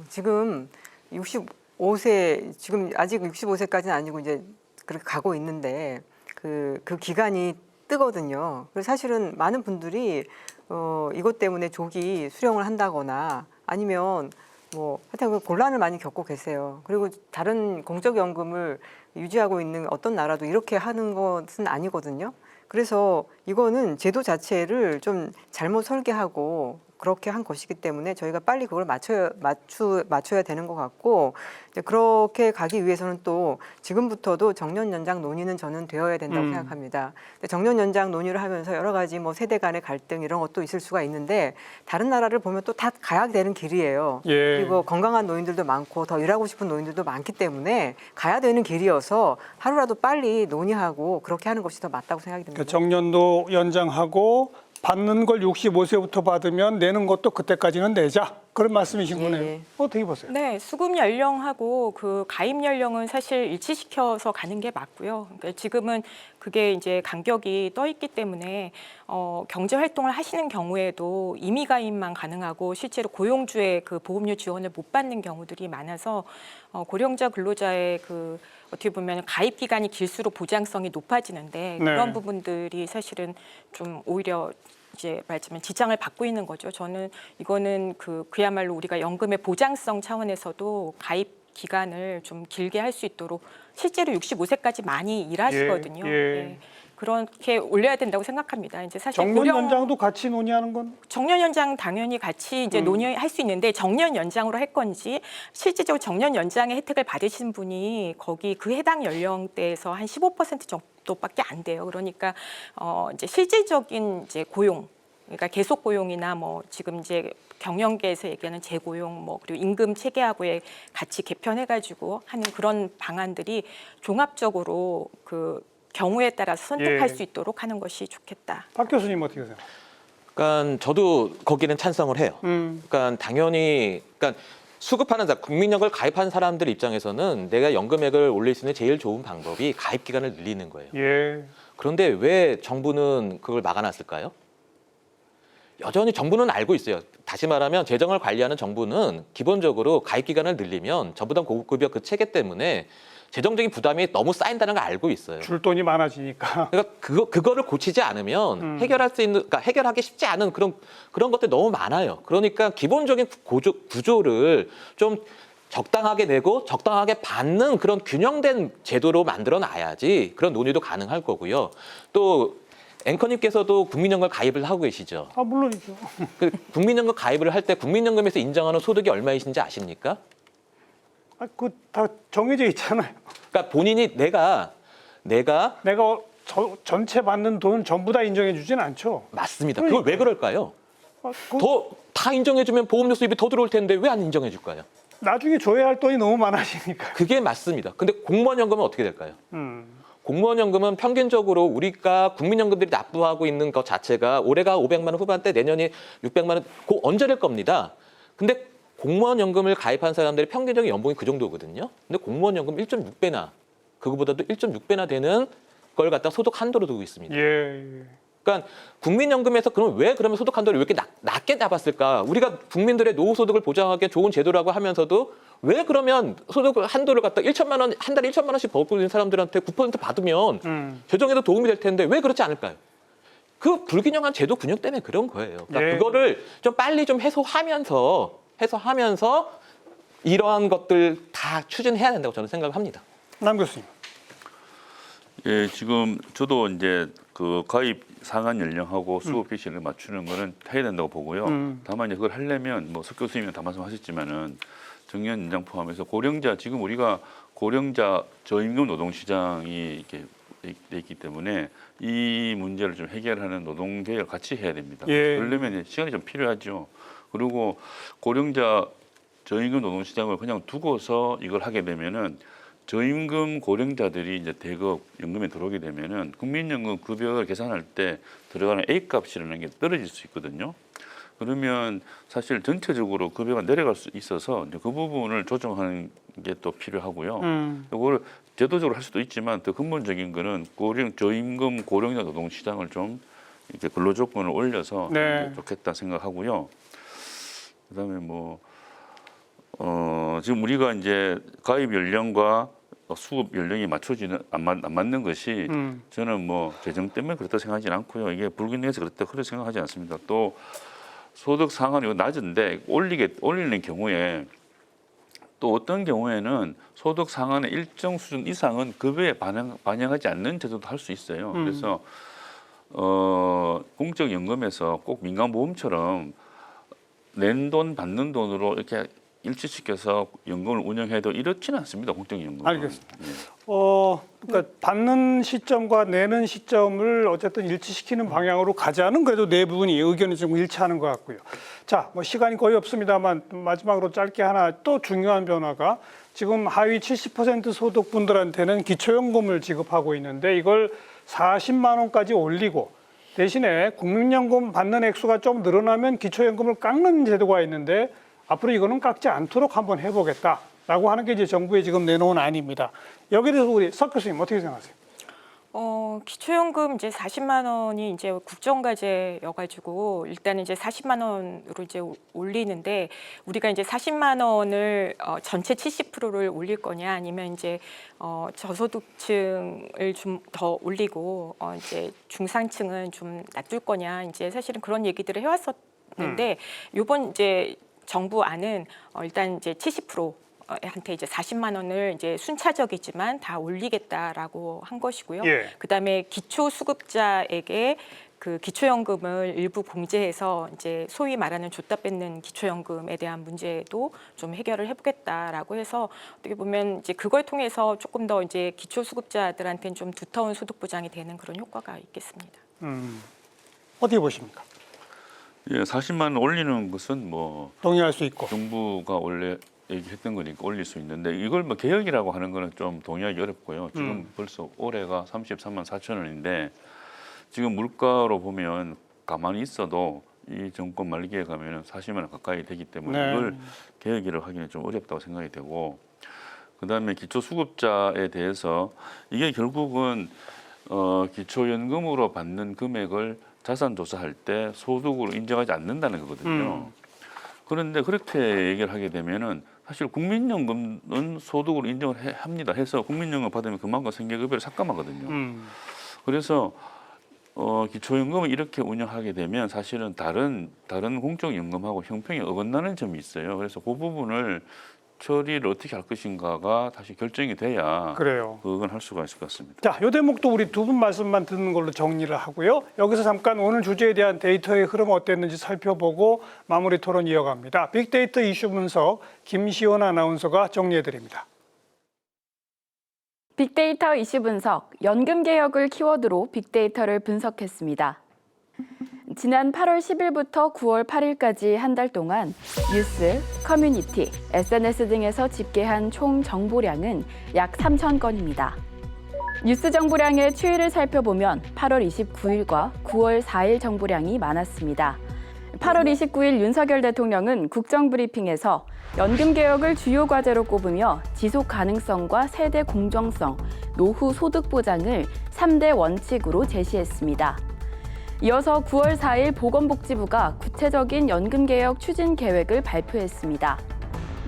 지금 65세, 지금 아직 65세까지는 아니고 이제 그렇게 가고 있는데 그 기간이 뜨거든요. 그래서 사실은 많은 분들이 이것 때문에 조기 수령을 한다거나 아니면 뭐 하여튼 곤란을 많이 겪고 계세요. 그리고 다른 공적연금을 유지하고 있는 어떤 나라도 이렇게 하는 것은 아니거든요. 그래서 이거는 제도 자체를 좀 잘못 설계하고 그렇게 한 것이기 때문에 저희가 빨리 그걸 맞춰야 되는 것 같고, 이제 그렇게 가기 위해서는 또 지금부터도 정년 연장 논의는 저는 되어야 된다고 생각합니다. 정년 연장 논의를 하면서 여러 가지 뭐 세대 간의 갈등 이런 것도 있을 수가 있는데 다른 나라를 보면 또 다 가야 되는 길이에요. 예. 그리고 건강한 노인들도 많고 더 일하고 싶은 노인들도 많기 때문에 가야 되는 길이어서 하루라도 빨리 논의하고 그렇게 하는 것이 더 맞다고 생각이 듭니다. 그러니까 정년도 연장하고 받는 걸 65세부터 받으면 내는 것도 그때까지는 내자. 그런 말씀이신 예, 거네요. 예. 어떻게 보세요? 네, 수급 연령하고 그 가입 연령은 사실 일치시켜서 가는 게 맞고요. 그러니까 지금은 그게 이제 간격이 떠 있기 때문에 경제 활동을 하시는 경우에도 임의 가입만 가능하고 실제로 고용주의 그 보험료 지원을 못 받는 경우들이 많아서 고령자 근로자의 그 어떻게 보면 가입 기간이 길수록 보장성이 높아지는데 네. 그런 부분들이 사실은 좀 오히려 이제 말하자면 지장을 받고 있는 거죠. 저는 이거는 그야말로 우리가 연금의 보장성 차원에서도 가입 기간을 좀 길게 할 수 있도록 실제로 65세까지 많이 일하시거든요. 예. 그렇게 올려야 된다고 생각합니다. 이제 사실 정년 연장도 같이 논의하는 건? 정년 연장 당연히 같이 이제 논의할 수 있는데 정년 연장으로 할 건지 실질적으로 정년 연장의 혜택을 받으신 분이 거기 그 해당 연령대에서 한 15% 정도밖에 안 돼요. 그러니까 이제 실질적인 이제 고용, 그러니까 계속 고용이나 뭐 지금 이제 경영계에서 얘기하는 재고용, 뭐 그리고 임금 체계하고의 같이 개편해가지고 하는 그런 방안들이 종합적으로 그 경우에 따라서 선택할 예. 수 있도록 하는 것이 좋겠다. 박 교수님 어떻게 생각하세요? 그러니까 저도 거기는 찬성을 해요. 그러니까 당연히 수급하는 국민연금을 가입한 사람들 입장에서는 내가 연금액을 올릴 수 있는 제일 좋은 방법이 가입 기간을 늘리는 거예요. 예. 그런데 왜 정부는 그걸 막아놨을까요? 여전히 정부는 알고 있어요. 다시 말하면 재정을 관리하는 정부는 기본적으로 가입 기간을 늘리면 저부담 고급급여 그 체계 때문에 재정적인 부담이 너무 쌓인다는 걸 알고 있어요. 줄 돈이 많아지니까. 그러니까 그거를 고치지 않으면 해결할 수 있는, 그러니까 해결하기 쉽지 않은 그런 것들이 너무 많아요. 그러니까 기본적인 구조를 좀 적당하게 내고 적당하게 받는 그런 균형된 제도로 만들어 놔야지 그런 논의도 가능할 거고요. 또 앵커님께서도 국민연금 가입을 하고 계시죠? 아, 물론이죠. 국민연금 가입을 할 때 국민연금에서 인정하는 소득이 얼마이신지 아십니까? 아, 그 다 정해져 있잖아요. 그러니까 본인이 내가 내가 전체 받는 돈 전부 다 인정해 주진 않죠. 맞습니다. 그걸 왜 그럴까요? 아, 더 다 인정해주면 보험료 수입이 더 들어올 텐데 왜 안 인정해 줄까요? 나중에 줘야 할 돈이 너무 많아지니까. 그게 맞습니다. 근데 공무원연금은 어떻게 될까요? 공무원연금은 평균적으로 우리가 국민연금들이 납부하고 있는 것 자체가 올해가 500만 원 후반대, 내년이 600만 원 언저릴 겁니다. 근데 공무원연금을 가입한 사람들의 평균적인 연봉이 그 정도거든요. 근데 공무원연금 1.6배나 그거보다도 1.6배나 되는 걸 갖다 소득 한도로 두고 있습니다. 예. 그러니까 국민연금에서 그러면 소득 한도를 왜 이렇게 낮게 잡았을까? 우리가 국민들의 노후 소득을 보장하기 좋은 제도라고 하면서도 왜 그러면 소득 한도를 갖다 1천만 원, 한 달에 1천만 원씩 벌고 있는 사람들한테 9% 받으면 재정에도 도움이 될 텐데 왜 그렇지 않을까요? 그 불균형한 제도 균형 때문에 그런 거예요. 그러니까 예. 그거를 좀 빨리 좀 해소하면서 이러한 것들 다 추진해야 된다고 저는 생각을 합니다. 남 교수님. 예, 지금 저도 이제 그 가입 상한 연령하고 수급 개시를 맞추는 거는 해야 된다고 보고요. 다만 이제 그걸 하려면 뭐 석 교수님은 다 말씀하셨지만은 정년 연장 포함해서 고령자 지금 우리가 고령자 저임금 노동 시장이 이렇게 돼 있기 때문에 이 문제를 좀 해결하는 노동개혁을 같이 해야 됩니다. 예. 그러려면 시간이 좀 필요하죠. 그리고 고령자 저임금 노동시장을 그냥 두고서 이걸 하게 되면은 저임금 고령자들이 이제 대거 연금에 들어오게 되면은 국민연금 급여를 계산할 때 들어가는 A값이라는 게 떨어질 수 있거든요. 그러면 사실 전체적으로 급여가 내려갈 수 있어서 이제 그 부분을 조정하는 게 또 필요하고요. 이걸 제도적으로 할 수도 있지만 더 근본적인 거는 저임금 고령자 노동 시장을 좀 이렇게 근로 조건을 올려서 네. 좋겠다 생각하고요. 그다음에 지금 우리가 이제 가입 연령과 수급 연령이 맞춰지는 안 맞는 것이 저는 재정 때문에 그렇다 생각하지는 않고요. 이게 불균형해서 그렇다 그렇게 생각하지 않습니다. 또 소득 상한이 낮은데 올리는 경우에 또 어떤 경우에는 소득 상한의 일정 수준 이상은 급여에 반영하지 않는 제도도 할 수 있어요. 그래서 공적연금에서 꼭 민간보험처럼 낸 돈 받는 돈으로 이렇게 일치시켜서 연금을 운영해도 이렇지는 않습니다. 공적연금은. 알겠습니다. 예. 그러니까 받는 시점과 내는 시점을 어쨌든 일치시키는 방향으로 가자는 그래도 네 분이 의견이 좀 일치하는 것 같고요. 자, 시간이 거의 없습니다만 마지막으로 짧게 하나 또 중요한 변화가 지금 하위 70% 소득분들한테는 기초연금을 지급하고 있는데 이걸 40만 원까지 올리고 대신에 국민연금 받는 액수가 좀 늘어나면 기초연금을 깎는 제도가 있는데 앞으로 이거는 깎지 않도록 한번 해보겠다라고 하는 게 이제 정부에 지금 내놓은 안입니다. 여기에 대해서 우리 석 교수님 어떻게 생각하세요? 기초연금 이제 40만 원이 이제 국정과제여가지고 일단 이제 40만 원으로 이제 올리는데 우리가 이제 40만 원을 전체 70%를 올릴 거냐 아니면 이제 저소득층을 좀 더 올리고 이제 중상층은 좀 놔둘 거냐 이제 사실은 그런 얘기들을 해왔었는데 요번 이제 정부 안은 일단 이제 70% 한테 이제 40만 원을 이제 순차적이지만 다 올리겠다라고 한 것이고요. 예. 그다음에 기초수급자에게 그 기초연금을 일부 공제해서 이제 소위 말하는 줬다 뺏는 기초연금에 대한 문제도 좀 해결을 해보겠다라고 해서 어떻게 보면 이제 그걸 통해서 조금 더 이제 기초수급자들한테는 좀 두터운 소득 보장이 되는 그런 효과가 있겠습니다. 어떻게 보십니까? 예, 40만 원 올리는 것은 동의할 수 있고. 정부가 원래 얘기했던 거니까 올릴 수 있는데 이걸 개혁이라고 하는 거는 좀 동의하기 어렵고요. 지금 벌써 올해가 33만 4천 원인데 지금 물가로 보면 가만히 있어도 이 정권 말기에 가면 40만 원 가까이 되기 때문에 네. 이걸 개혁이라고 하기는 좀 어렵다고 생각이 되고 그다음에 기초수급자에 대해서 이게 결국은 기초연금으로 받는 금액을 자산조사할 때 소득으로 인정하지 않는다는 거거든요. 그런데 그렇게 얘기를 하게 되면은 사실 국민연금은 소득으로 인정을 합니다. 해서 국민연금 받으면 그만큼 생계급여를 삭감하거든요. 그래서 기초연금을 이렇게 운영하게 되면 사실은 다른 공적연금하고 형평이 어긋나는 점이 있어요. 그래서 그 부분을 처리를 어떻게 할 것인가가 다시 결정이 돼야 그래요. 그건 할 수가 있을 것 같습니다. 자, 이 대목도 우리 두 분 말씀만 듣는 걸로 정리를 하고요. 여기서 잠깐 오늘 주제에 대한 데이터의 흐름 어땠는지 살펴보고 마무리 토론 이어갑니다. 빅데이터 이슈 분석 김시원 아나운서가 정리해드립니다. 빅데이터 이슈 분석, 연금 개혁을 키워드로 빅데이터를 분석했습니다. 지난 8월 10일부터 9월 8일까지 한 달 동안 뉴스, 커뮤니티, SNS 등에서 집계한 총 정보량은 약 3천 건입니다. 뉴스 정보량의 추이를 살펴보면 8월 29일과 9월 4일 정보량이 많았습니다. 8월 29일 윤석열 대통령은 국정브리핑에서 연금 개혁을 주요 과제로 꼽으며 지속 가능성과 세대 공정성, 노후 소득 보장을 3대 원칙으로 제시했습니다. 이어서 9월 4일 보건복지부가 구체적인 연금 개혁 추진 계획을 발표했습니다.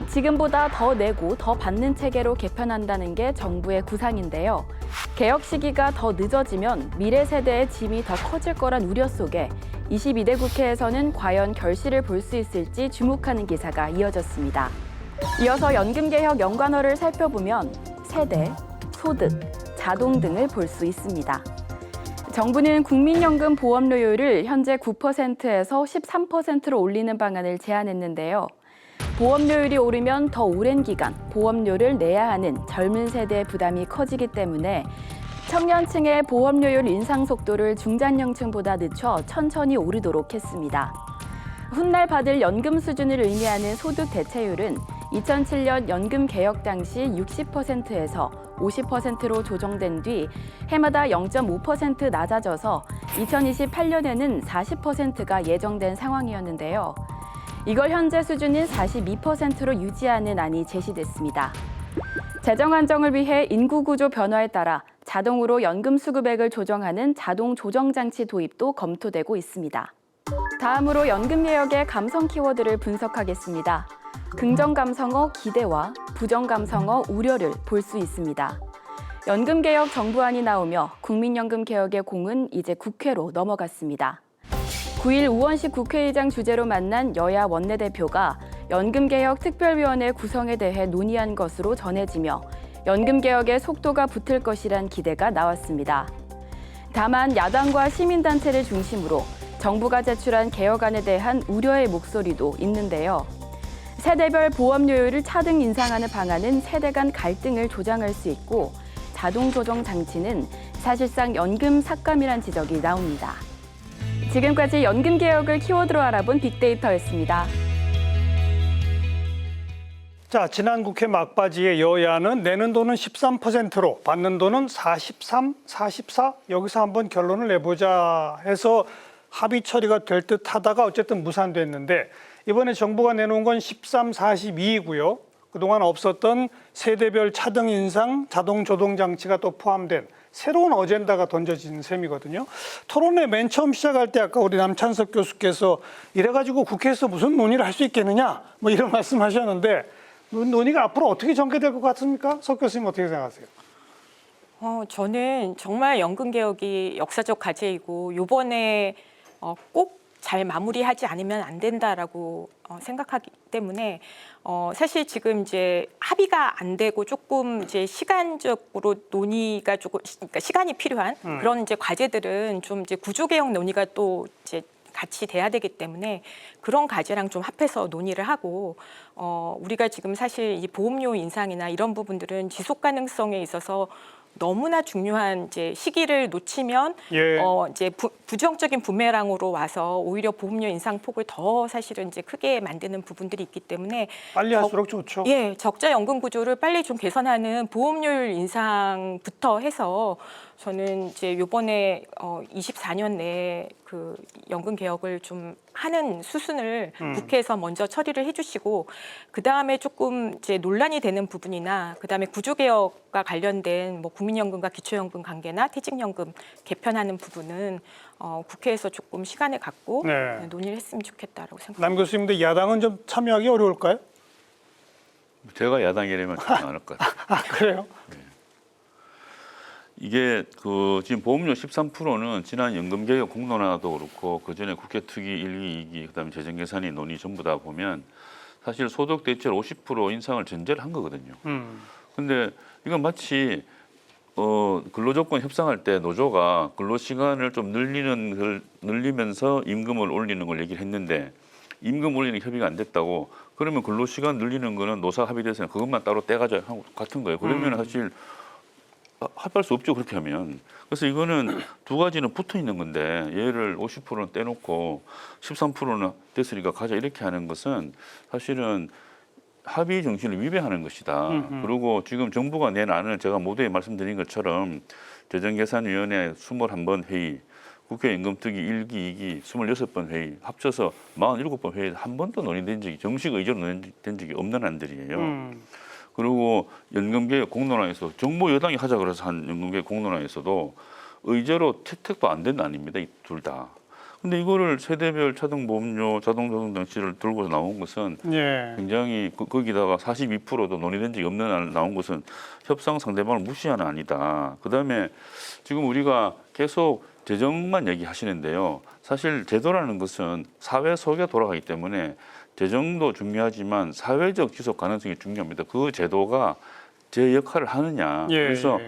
지금보다 더 내고 더 받는 체계로 개편한다는 게 정부의 구상인데요. 개혁 시기가 더 늦어지면 미래 세대의 짐이 더 커질 거란 우려 속에 22대 국회에서는 과연 결실을 볼 수 있을지 주목하는 기사가 이어졌습니다. 이어서 연금 개혁 연관어를 살펴보면 세대, 소득, 자동 등을 볼 수 있습니다. 정부는 국민연금 보험료율을 현재 9%에서 13%로 올리는 방안을 제안했는데요. 보험료율이 오르면 더 오랜 기간 보험료를 내야 하는 젊은 세대의 부담이 커지기 때문에 청년층의 보험료율 인상 속도를 중장년층보다 늦춰 천천히 오르도록 했습니다. 훗날 받을 연금 수준을 의미하는 소득 대체율은 2007년 연금 개혁 당시 60%에서 50%로 조정된 뒤 해마다 0.5% 낮아져서 2028년에는 40%가 예정된 상황이었는데요. 이걸 현재 수준인 42%로 유지하는 안이 제시됐습니다. 재정 안정을 위해 인구 구조 변화에 따라 자동으로 연금 수급액을 조정하는 자동 조정 장치 도입도 검토되고 있습니다. 다음으로 연금 개혁의 감성 키워드를 분석하겠습니다. 긍정 감성어 기대와 부정 감성어 우려를 볼 수 있습니다. 연금 개혁 정부안이 나오며 국민연금 개혁의 공은 이제 국회로 넘어갔습니다. 9일 우원식 국회의장 주재로 만난 여야 원내대표가 연금개혁 특별위원회 구성에 대해 논의한 것으로 전해지며 연금개혁의 속도가 붙을 것이란 기대가 나왔습니다. 다만 야당과 시민단체를 중심으로 정부가 제출한 개혁안에 대한 우려의 목소리도 있는데요. 세대별 보험료율을 차등 인상하는 방안은 세대 간 갈등을 조장할 수 있고 자동 조정 장치는 사실상 연금 삭감이란 지적이 나옵니다. 지금까지 연금 개혁을 키워드로 알아본 빅데이터였습니다. 자, 지난 국회 막바지에 여야는 내는 돈은 13%로 받는 돈은 43, 44 여기서 한번 결론을 내보자 해서 합의 처리가 될 듯 하다가 어쨌든 무산됐는데 이번에 정부가 내놓은 건 13, 42이고요. 그동안 없었던 세대별 차등 인상, 자동 조정 장치가 또 포함된 새로운 어젠다가 던져진 셈이거든요. 토론회 맨 처음 시작할 때 아까 우리 남찬석 교수께서 이래가지고 국회에서 무슨 논의를 할 수 있겠느냐 뭐 이런 말씀하셨는데 논의가 앞으로 어떻게 전개될 것 같습니까? 석 교수님 어떻게 생각하세요? 저는 정말 연금 개혁이 역사적 과제이고 이번에 꼭 잘 마무리하지 않으면 안 된다라고 생각하기 때문에 사실 지금 이제 합의가 안 되고 조금 이제 시간적으로 논의가 조금 그러니까 시간이 필요한 그런 이제 과제들은 좀 이제 구조 개혁 논의가 또 이제 같이 돼야 되기 때문에 그런 과제랑 좀 합해서 논의를 하고 우리가 지금 사실 이 보험료 인상이나 이런 부분들은 지속 가능성에 있어서 너무나 중요한 이제 시기를 놓치면 이제 부정적인 부메랑으로 와서 오히려 보험료 인상 폭을 더 사실은 이제 크게 만드는 부분들이 있기 때문에 빨리 할수록 좋죠. 예, 적자 연금 구조를 빨리 좀 개선하는 보험료율 인상부터 해서 저는 이제 이번에 24년 내에 그 연금 개혁을 좀 하는 수순을 국회에서 먼저 처리를 해주시고 그 다음에 조금 이제 논란이 되는 부분이나 그 다음에 구조 개혁과 관련된 뭐 국민연금과 기초연금 관계나 퇴직연금 개편하는 부분은 국회에서 조금 시간을 갖고 논의를 했으면 좋겠다라고 생각합니다. 남 교수님도 야당은 좀 참여하기 어려울까요? 제가 야당이라면 참여 안 할 것 같아요. 아 그래요? 네. 이게 그 지금 보험료 13%는 지난 연금개혁 공론화도 그렇고 그 전에 국회 특위 1기, 2기 그다음에 재정계산이 논의 전부 다 보면 사실 소득 대체율 50% 인상을 전제를 한 거거든요. 근데 이건 마치 근로조건 협상할 때 노조가 근로시간을 좀 늘리면서 임금을 올리는 걸 얘기를 했는데 임금 올리는 협의가 안 됐다고 그러면 근로시간 늘리는 거는 노사 합의돼서 그것만 따로 떼가자 같은 거예요. 그러면 사실 합의할 수 없죠. 그렇게 하면. 그래서 이거는 두 가지는 붙어 있는 건데 얘를 50%는 떼놓고 13%는 됐으니까 가자 이렇게 하는 것은 사실은 합의 정신을 위배하는 것이다. 그리고 지금 정부가 낸 안을 제가 모두에 말씀드린 것처럼 재정계산위원회 21번 회의, 국회 임금특위 1기, 2기 26번 회의 합쳐서 47번 회의에서 한 번도 논의된 적이 정식 의제로 논의된 적이 없는 안들이에요. 그리고 연금개혁 공론화에서 정부 여당이 하자 그래서 한 연금개혁 공론화에서도 의제로 채택도 안 된 안입니다. 이 둘 다. 근데 이거를 세대별 차등보험료 자동조정 장치를 들고 나온 것은 굉장히 거기다가 42%도 논의된 적이 없는 안 나온 것은 협상 상대방을 무시하는 안이다. 그다음에 지금 우리가 계속 재정만 얘기하시는데요. 사실 제도라는 것은 사회 속에 돌아가기 때문에 재정도 중요하지만 사회적 지속 가능성이 중요합니다. 그 제도가 제 역할을 하느냐. 그래서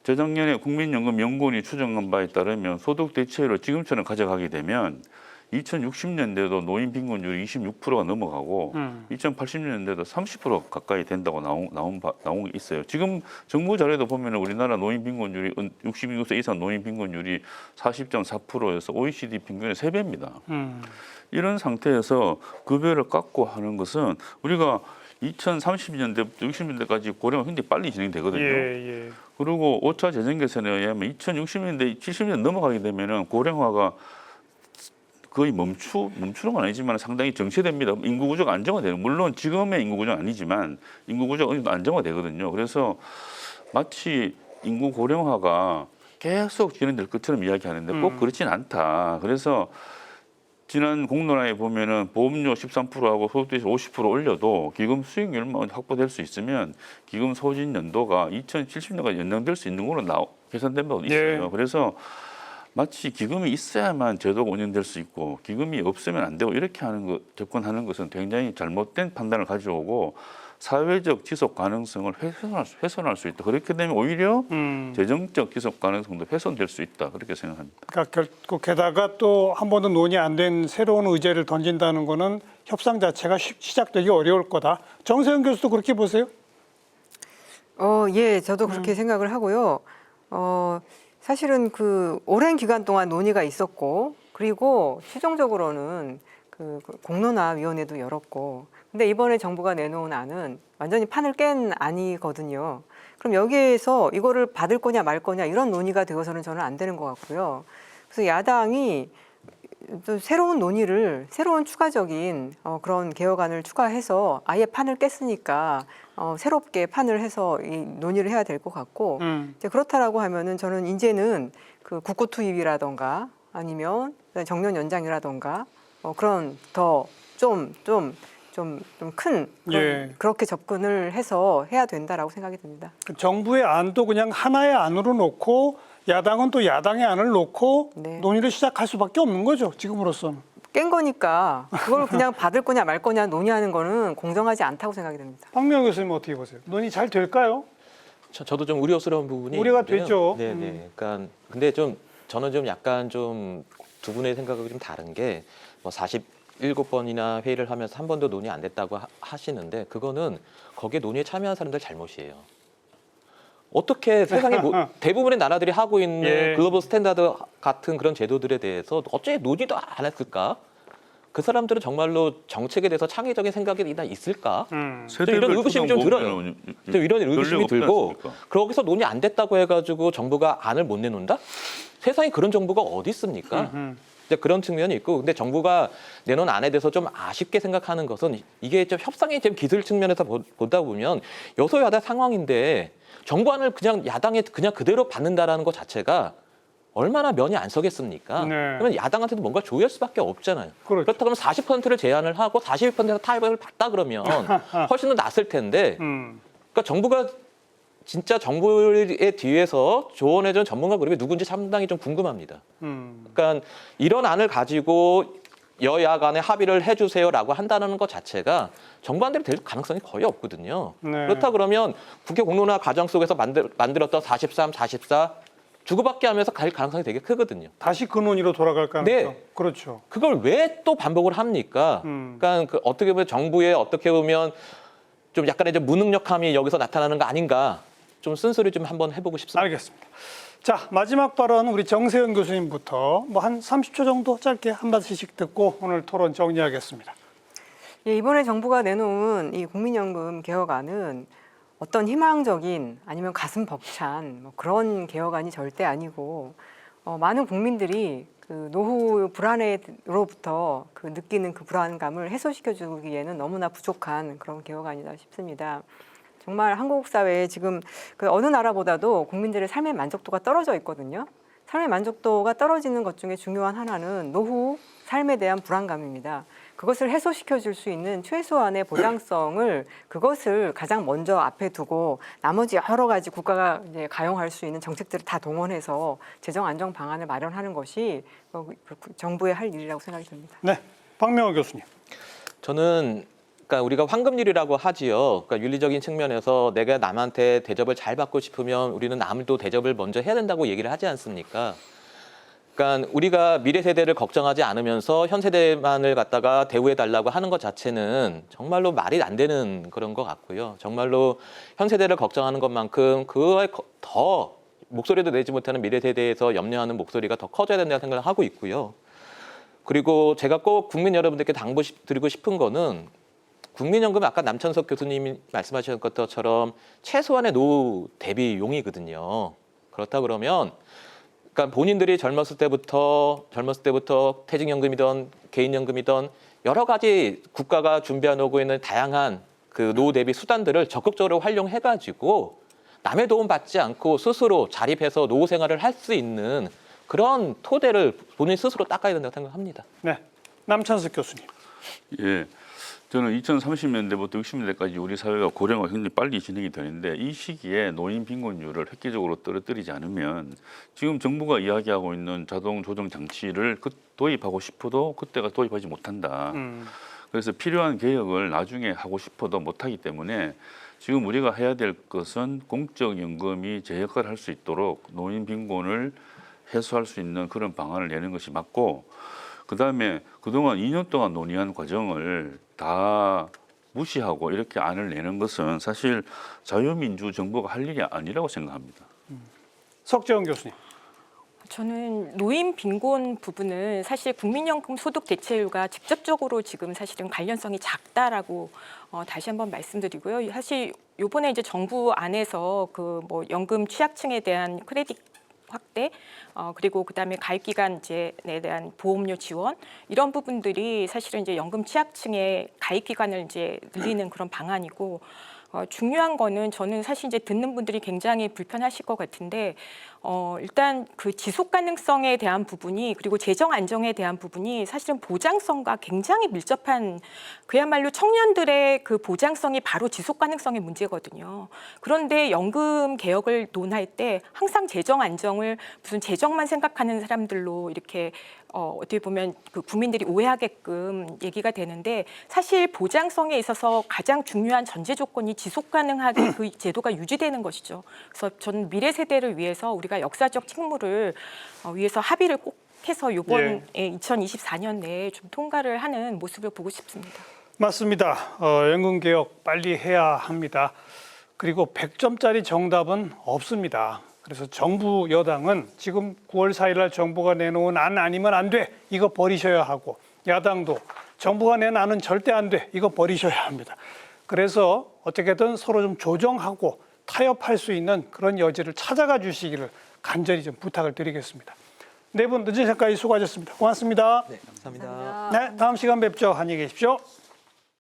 재작년에 국민연금연구원이 추정한 바에 따르면 소득 대체율을 지금처럼 가져가게 되면 2060년대도 노인 빈곤율이 26%가 넘어가고 2080년대도 30% 가까이 된다고 나온 게 있어요. 지금 정부 자료도 보면 우리나라 노인 빈곤율이 62세 이상 노인 빈곤율이 40.4%에서 OECD 평균의 3배입니다. 이런 상태에서 급여를 깎고 하는 것은 우리가 2030년대부터 60년대까지 고령화 굉장히 빨리 진행되거든요. 예. 그리고 5차 재정 개선에 의하면 2060년대, 70년 넘어가게 되면은 고령화가 거의 멈추는 건 아니지만 상당히 정체됩니다. 인구 구조가 안정화돼요. 물론 지금의 인구 구조는 아니지만 인구 구조가 어느 정도 안정화되거든요. 그래서 마치 인구 고령화가 계속 진행될 것처럼 이야기하는데 꼭 그렇진 않다. 그래서 지난 공론화에 보면은 보험료 13%하고 소득세 50% 올려도 기금 수익률만 확보될 수 있으면 기금 소진 연도가 2070년까지 연장될 수 있는 걸로 계산된 바가 있어요. 예. 그래서 마치 기금이 있어야만 제도가 운영될 수 있고 기금이 없으면 안 되고 이렇게 하는 것, 접근하는 것은 굉장히 잘못된 판단을 가져오고 사회적 지속 가능성을 훼손할 수 있다. 그렇게 되면 오히려 재정적 지속 가능성도 훼손될 수 있다. 그렇게 생각합니다. 그러니까 결국 게다가 또 한 번도 논의 안 된 새로운 의제를 던진다는 거는 협상 자체가 시작되기 어려울 거다. 정세현 교수도 그렇게 보세요? 예, 저도 그렇게 생각을 하고요. 사실은 그 오랜 기간 동안 논의가 있었고, 그리고 최종적으로는 그 공론화위원회도 열었고, 근데 이번에 정부가 내놓은 안은 완전히 판을 깬 안이거든요. 그럼 여기에서 이거를 받을 거냐 말 거냐 이런 논의가 되어서는 저는 안 되는 것 같고요. 그래서 야당이 또 새로운 논의를, 새로운 추가적인 그런 개혁안을 추가해서 아예 판을 깼으니까 새롭게 판을 해서 이 논의를 해야 될 것 같고, 이제 그렇다라고 하면은 저는 이제는 그 국고 투입이라던가 아니면 정년 연장이라던가 그런 더 좀 큰 예. 그렇게 접근을 해서 해야 된다라고 생각이 듭니다. 정부의 안도 그냥 하나의 안으로 놓고 야당은 또 야당의 안을 놓고 네. 논의를 시작할 수밖에 없는 거죠. 지금으로서는. 깬 거니까 그걸 그냥 받을 거냐 말 거냐 논의하는 거는 공정하지 않다고 생각이 됩니다. 박명호 교수님 어떻게 보세요? 논의 잘 될까요? 저도 좀 우려스러운 부분이 우려가 있는데요. 되죠. 네네. 그러니까 근데 저는 좀 약간 좀 두 분의 생각이 좀 다른 게 뭐 47번이나 회의를 하면서 한 번도 논의 안 됐다고 하시는데 그거는 거기에 논의에 참여한 사람들 잘못이에요. 어떻게 세상의 대부분의 나라들이 하고 있는 예. 글로벌 스탠다드 같은 그런 제도들에 대해서 어째 논의도 안 했을까? 그 사람들은 정말로 정책에 대해서 창의적인 생각이 있을까? 이런 의구심이 좀 들어요. 좀 이런 의구심이 들고 거기서 논의 안 됐다고 해가지고 정부가 안을 못 내놓는다? 세상에 그런 정부가 어디 있습니까? 이제 그런 측면이 있고, 근데 정부가 내놓은 안에 대해서 좀 아쉽게 생각하는 것은 이게 좀 협상의 지금 기술 측면에서 보다 보면 여소야대 상황인데 정부 안을 그냥 야당에 그냥 그대로 받는다라는 것 자체가 얼마나 면이 안 서겠습니까? 네. 그러면 야당한테도 뭔가 조율할 수밖에 없잖아요. 그렇죠. 그렇다면 40%를 제한을 하고 42%에서 타협을 받다 그러면 훨씬 더 낫을 텐데, 그러니까 정부가 진짜 정부의 뒤에서 조언해준 전문가 그룹이 누군지 상당히 좀 궁금합니다. 그러니까 이런 안을 가지고 여야 간에 합의를 해주세요라고 한다는 것 자체가 정부안대로 될 가능성이 거의 없거든요. 네. 그렇다 그러면 국회 공론화 과정 속에서 만들었던 43, 44 주고받기 하면서 갈 가능성이 되게 크거든요. 다시 그 논의로 돌아갈 가능성. 네. 그렇죠. 그걸 왜 또 반복을 합니까? 그러니까 그 어떻게 보면 정부의 어떻게 보면 좀 약간의 좀 무능력함이 여기서 나타나는 거 아닌가? 좀 쓴소리 좀 한번 해보고 싶습니다. 알겠습니다. 자, 마지막 발언 우리 정세현 교수님부터 뭐 한 30초 정도 짧게 한 마디씩 듣고 오늘 토론 정리하겠습니다. 예, 이번에 정부가 내놓은 이 국민연금 개혁안은 어떤 희망적인 아니면 가슴 벅찬 뭐 그런 개혁안이 절대 아니고 많은 국민들이 그 노후 불안으로부터 그 느끼는 그 불안감을 해소시켜주기에는 너무나 부족한 그런 개혁안이다 싶습니다. 정말 한국 사회에 지금 그 어느 나라보다도 국민들의 삶의 만족도가 떨어져 있거든요. 삶의 만족도가 떨어지는 것 중에 중요한 하나는 노후 삶에 대한 불안감입니다. 그것을 해소시켜 줄 수 있는 최소한의 보장성을 그것을 가장 먼저 앞에 두고 나머지 여러 가지 국가가 이제 가용할 수 있는 정책들을 다 동원해서 재정 안정 방안을 마련하는 것이 정부의 할 일이라고 생각이 듭니다. 네, 박명호 교수님. 저는 그러니까 우리가 황금률이라고 하지요. 그러니까 윤리적인 측면에서 내가 남한테 대접을 잘 받고 싶으면 우리는 남도 대접을 먼저 해야 된다고 얘기를 하지 않습니까? 그러니까 우리가 미래 세대를 걱정하지 않으면서 현 세대만을 갖다가 대우해 달라고 하는 것 자체는 정말로 말이 안 되는 그런 것 같고요. 정말로 현 세대를 걱정하는 것만큼 그거에 더 목소리도 내지 못하는 미래 세대에서 염려하는 목소리가 더 커져야 된다는 생각을 하고 있고요. 그리고 제가 꼭 국민 여러분들께 당부드리고 싶은 거는 국민연금 아까 남천석 교수님이 말씀하신 것처럼 최소한의 노후 대비용이거든요. 그렇다 그러면 그러니까 본인들이 젊었을 때부터 퇴직연금이든 개인연금이든 여러 가지 국가가 준비해 놓고 있는 다양한 그 노후 대비 수단들을 적극적으로 활용해가지고 남의 도움 받지 않고 스스로 자립해서 노후 생활을 할 수 있는 그런 토대를 본인 스스로 닦아야 된다고 생각합니다. 네, 남찬석 교수님. 예, 저는 2030년대부터 60년대까지 우리 사회가 고령화가 굉장히 빨리 진행이 되는데 이 시기에 노인 빈곤율을 획기적으로 떨어뜨리지 않으면 지금 정부가 이야기하고 있는 자동 조정 장치를 도입하고 싶어도 그때가 도입하지 못한다. 그래서 필요한 개혁을 나중에 하고 싶어도 못하기 때문에 지금 우리가 해야 될 것은 공적연금이 제 역할을 할 수 있도록 노인 빈곤을 해소할 수 있는 그런 방안을 내는 것이 맞고, 그다음에 그동안 2년 동안 논의한 과정을 다 무시하고 이렇게 안을 내는 것은 사실 자유민주 정부가 할 일이 아니라고 생각합니다. 석재원 교수님. 저는 노인 빈곤 부분은 사실 국민연금 소득 대체율과 직접적으로 지금 사실은 관련성이 작다라고 다시 한번 말씀드리고요. 사실 이번에 이제 정부 안에서 그 뭐 연금 취약층에 대한 크레딧 확대, 그리고 그다음에 가입 기간제에 대한 보험료 지원 이런 부분들이 사실은 이제 연금 취약층의 가입 기간을 이제 늘리는 그런 방안이고, 중요한 거는 저는 사실 이제 듣는 분들이 굉장히 불편하실 것 같은데 일단 그 지속 가능성에 대한 부분이 그리고 재정 안정에 대한 부분이 사실은 보장성과 굉장히 밀접한, 그야말로 청년들의 그 보장성이 바로 지속 가능성의 문제거든요. 그런데 연금 개혁을 논할 때 항상 재정 안정을 무슨 재정만 생각하는 사람들로 이렇게 어떻게 보면 그 국민들이 오해하게끔 얘기가 되는데, 사실 보장성에 있어서 가장 중요한 전제 조건이 지속 가능하게 그 제도가 유지되는 것이죠. 그래서 저는 미래 세대를 위해서 우리가 역사적 책무를 위해서 합의를 꼭 해서 이번 2024년 내에 좀 통과를 하는 모습을 보고 싶습니다. 맞습니다. 연금 개혁 빨리 해야 합니다. 그리고 100점짜리 정답은 없습니다. 그래서 정부 여당은 지금 9월 4일 날 정부가 내놓은 안 아니면 안 돼. 이거 버리셔야 하고, 야당도 정부가 낸 안은 절대 안 돼. 이거 버리셔야 합니다. 그래서 어떻게든 서로 좀 조정하고 타협할 수 있는 그런 여지를 찾아가 주시기를 간절히 좀 부탁을 드리겠습니다. 네 분 늦은 시간까지 수고하셨습니다. 고맙습니다. 네, 감사합니다. 네, 다음 시간 뵙죠. 안녕히 계십시오.